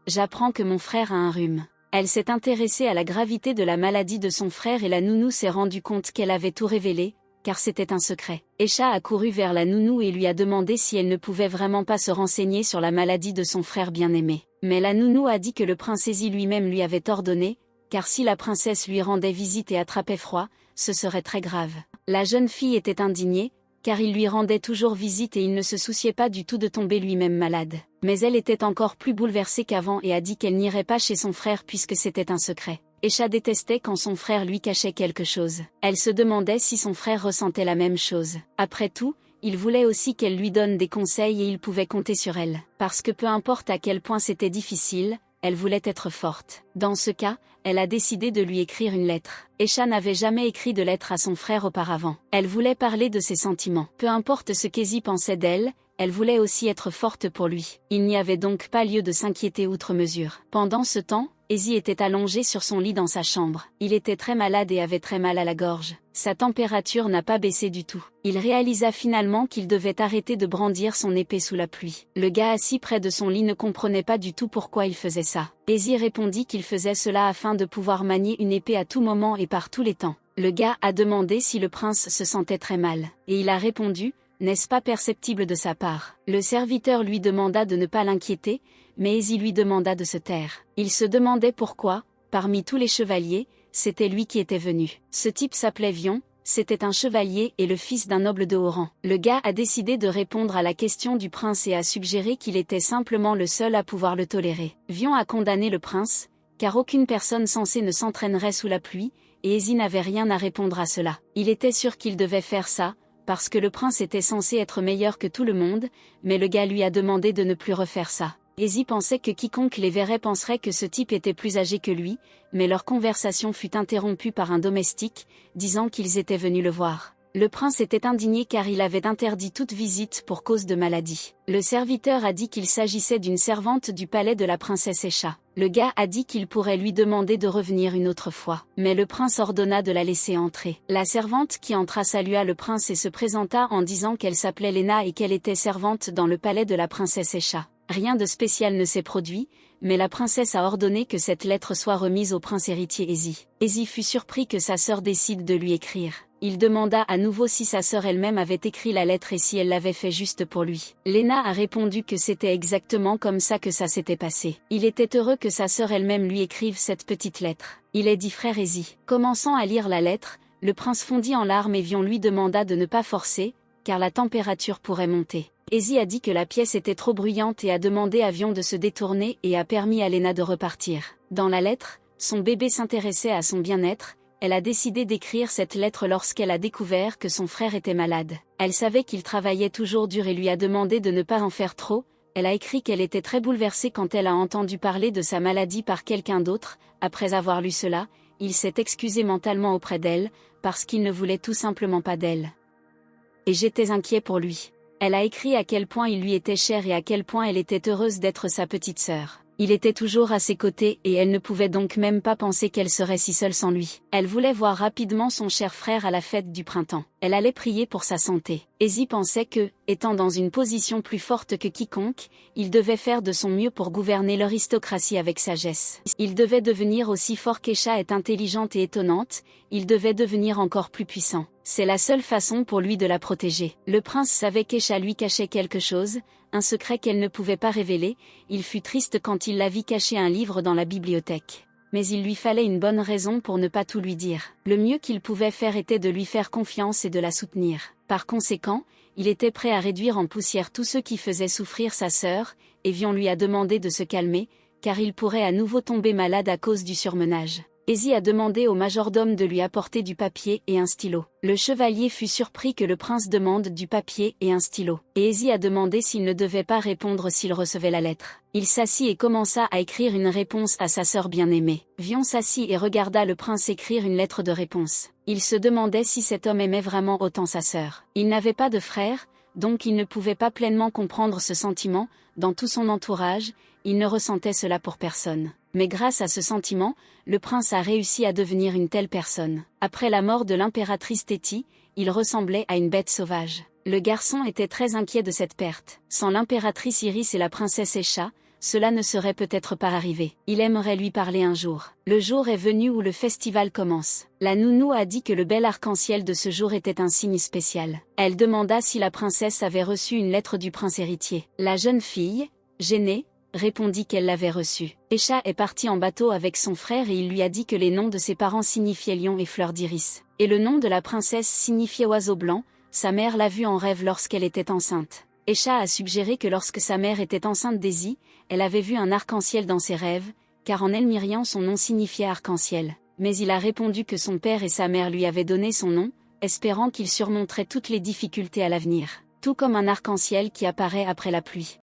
J'apprends que mon frère a un rhume. Elle s'est intéressée à la gravité de la maladie de son frère et la nounou s'est rendue compte qu'elle avait tout révélé, car c'était un secret. Aisha a couru vers la nounou et lui a demandé si elle ne pouvait vraiment pas se renseigner sur la maladie de son frère bien-aimé. Mais la nounou a dit que le prince Ezi lui-même lui avait ordonné, car si la princesse lui rendait visite et attrapait froid, ce serait très grave. La jeune fille était indignée, car il lui rendait toujours visite et il ne se souciait pas du tout de tomber lui-même malade. Mais elle était encore plus bouleversée qu'avant et a dit qu'elle n'irait pas chez son frère puisque c'était un secret. Aisha détestait quand son frère lui cachait quelque chose. Elle se demandait si son frère ressentait la même chose. Après tout, il voulait aussi qu'elle lui donne des conseils et il pouvait compter sur elle. Parce que peu importe à quel point c'était difficile, elle voulait être forte. Dans ce cas, elle a décidé de lui écrire une lettre. Aisha n'avait jamais écrit de lettre à son frère auparavant. Elle voulait parler de ses sentiments. Peu importe ce qu'Ezi pensait d'elle, elle voulait aussi être forte pour lui. Il n'y avait donc pas lieu de s'inquiéter outre mesure. Pendant ce temps, Ezi était allongé sur son lit dans sa chambre. Il était très malade et avait très mal à la gorge. Sa température n'a pas baissé du tout. Il réalisa finalement qu'il devait arrêter de brandir son épée sous la pluie. Le gars assis près de son lit ne comprenait pas du tout pourquoi il faisait ça. Ezi répondit qu'il faisait cela afin de pouvoir manier une épée à tout moment et par tous les temps. Le gars a demandé si le prince se sentait très mal. Et il a répondu, n'est-ce pas perceptible de sa part? Le serviteur lui demanda de ne pas l'inquiéter, mais Ezi lui demanda de se taire. Il se demandait pourquoi, parmi tous les chevaliers, c'était lui qui était venu. Ce type s'appelait Vion, c'était un chevalier et le fils d'un noble de haut rang. Le gars a décidé de répondre à la question du prince et a suggéré qu'il était simplement le seul à pouvoir le tolérer. Vion a condamné le prince, car aucune personne censée ne s'entraînerait sous la pluie, et Ezi n'avait rien à répondre à cela. Il était sûr qu'il devait faire ça, parce que le prince était censé être meilleur que tout le monde, mais le gars lui a demandé de ne plus refaire ça. Ezi pensait que quiconque les verrait penserait que ce type était plus âgé que lui, mais leur conversation fut interrompue par un domestique, disant qu'ils étaient venus le voir. Le prince était indigné car il avait interdit toute visite pour cause de maladie. Le serviteur a dit qu'il s'agissait d'une servante du palais de la princesse Escha. Le gars a dit qu'il pourrait lui demander de revenir une autre fois, mais le prince ordonna de la laisser entrer. La servante qui entra salua le prince et se présenta en disant qu'elle s'appelait Léna et qu'elle était servante dans le palais de la princesse Escha. Rien de spécial ne s'est produit, mais la princesse a ordonné que cette lettre soit remise au prince héritier Ezi. Ezi fut surpris que sa sœur décide de lui écrire. Il demanda à nouveau si sa sœur elle-même avait écrit la lettre et si elle l'avait fait juste pour lui. Léna a répondu que c'était exactement comme ça que ça s'était passé. Il était heureux que sa sœur elle-même lui écrive cette petite lettre. Il est dit frère Ezi. Commençant à lire la lettre, le prince fondit en larmes et Vion lui demanda de ne pas forcer, car la température pourrait monter. Ezi a dit que la pièce était trop bruyante et a demandé à Vion de se détourner et a permis à Léna de repartir. Dans la lettre, son bébé s'intéressait à son bien-être. Elle a décidé d'écrire cette lettre lorsqu'elle a découvert que son frère était malade. Elle savait qu'il travaillait toujours dur et lui a demandé de ne pas en faire trop. Elle a écrit qu'elle était très bouleversée quand elle a entendu parler de sa maladie par quelqu'un d'autre. Après avoir lu cela, il s'est excusé mentalement auprès d'elle, parce qu'il ne voulait tout simplement pas d'elle. Et j'étais inquiet pour lui. Elle a écrit à quel point il lui était cher et à quel point elle était heureuse d'être sa petite sœur. Il était toujours à ses côtés et elle ne pouvait donc même pas penser qu'elle serait si seule sans lui. Elle voulait voir rapidement son cher frère à la fête du printemps. Elle allait prier pour sa santé. Ezi pensait que, étant dans une position plus forte que quiconque, il devait faire de son mieux pour gouverner l'aristocratie avec sagesse. Il devait devenir aussi fort qu'Escha est intelligente et étonnante, il devait devenir encore plus puissant. C'est la seule façon pour lui de la protéger. Le prince savait qu'Escha lui cachait quelque chose, un secret qu'elle ne pouvait pas révéler. Il fut triste quand il la vit cacher un livre dans la bibliothèque. Mais il lui fallait une bonne raison pour ne pas tout lui dire. Le mieux qu'il pouvait faire était de lui faire confiance et de la soutenir. Par conséquent, il était prêt à réduire en poussière tous ceux qui faisaient souffrir sa sœur, et Vion lui a demandé de se calmer, car il pourrait à nouveau tomber malade à cause du surmenage. Ezi a demandé au majordome de lui apporter du papier et un stylo. Le chevalier fut surpris que le prince demande du papier et un stylo. Et Ezi a demandé s'il ne devait pas répondre s'il recevait la lettre. Il s'assit et commença à écrire une réponse à sa sœur bien-aimée. Vion s'assit et regarda le prince écrire une lettre de réponse. Il se demandait si cet homme aimait vraiment autant sa sœur. Il n'avait pas de frère, donc il ne pouvait pas pleinement comprendre ce sentiment. Dans tout son entourage, il ne ressentait cela pour personne. Mais grâce à ce sentiment, le prince a réussi à devenir une telle personne. Après la mort de l'impératrice Téti, il ressemblait à une bête sauvage. Le garçon était très inquiet de cette perte. Sans l'impératrice Iris et la princesse Escha, cela ne serait peut-être pas arrivé. Il aimerait lui parler un jour. Le jour est venu où le festival commence. La nounou a dit que le bel arc-en-ciel de ce jour était un signe spécial. Elle demanda si la princesse avait reçu une lettre du prince héritier. La jeune fille, gênée, répondit qu'elle l'avait reçu. Escha est parti en bateau avec son frère et il lui a dit que les noms de ses parents signifiaient lion et fleur d'iris. Et le nom de la princesse signifiait oiseau blanc. Sa mère l'a vu en rêve lorsqu'elle était enceinte. Escha a suggéré que lorsque sa mère était enceinte d'Ezi, elle avait vu un arc-en-ciel dans ses rêves, car en elmyrien son nom signifiait arc-en-ciel. Mais il a répondu que son père et sa mère lui avaient donné son nom, espérant qu'il surmonterait toutes les difficultés à l'avenir. Tout comme un arc-en-ciel qui apparaît après la pluie.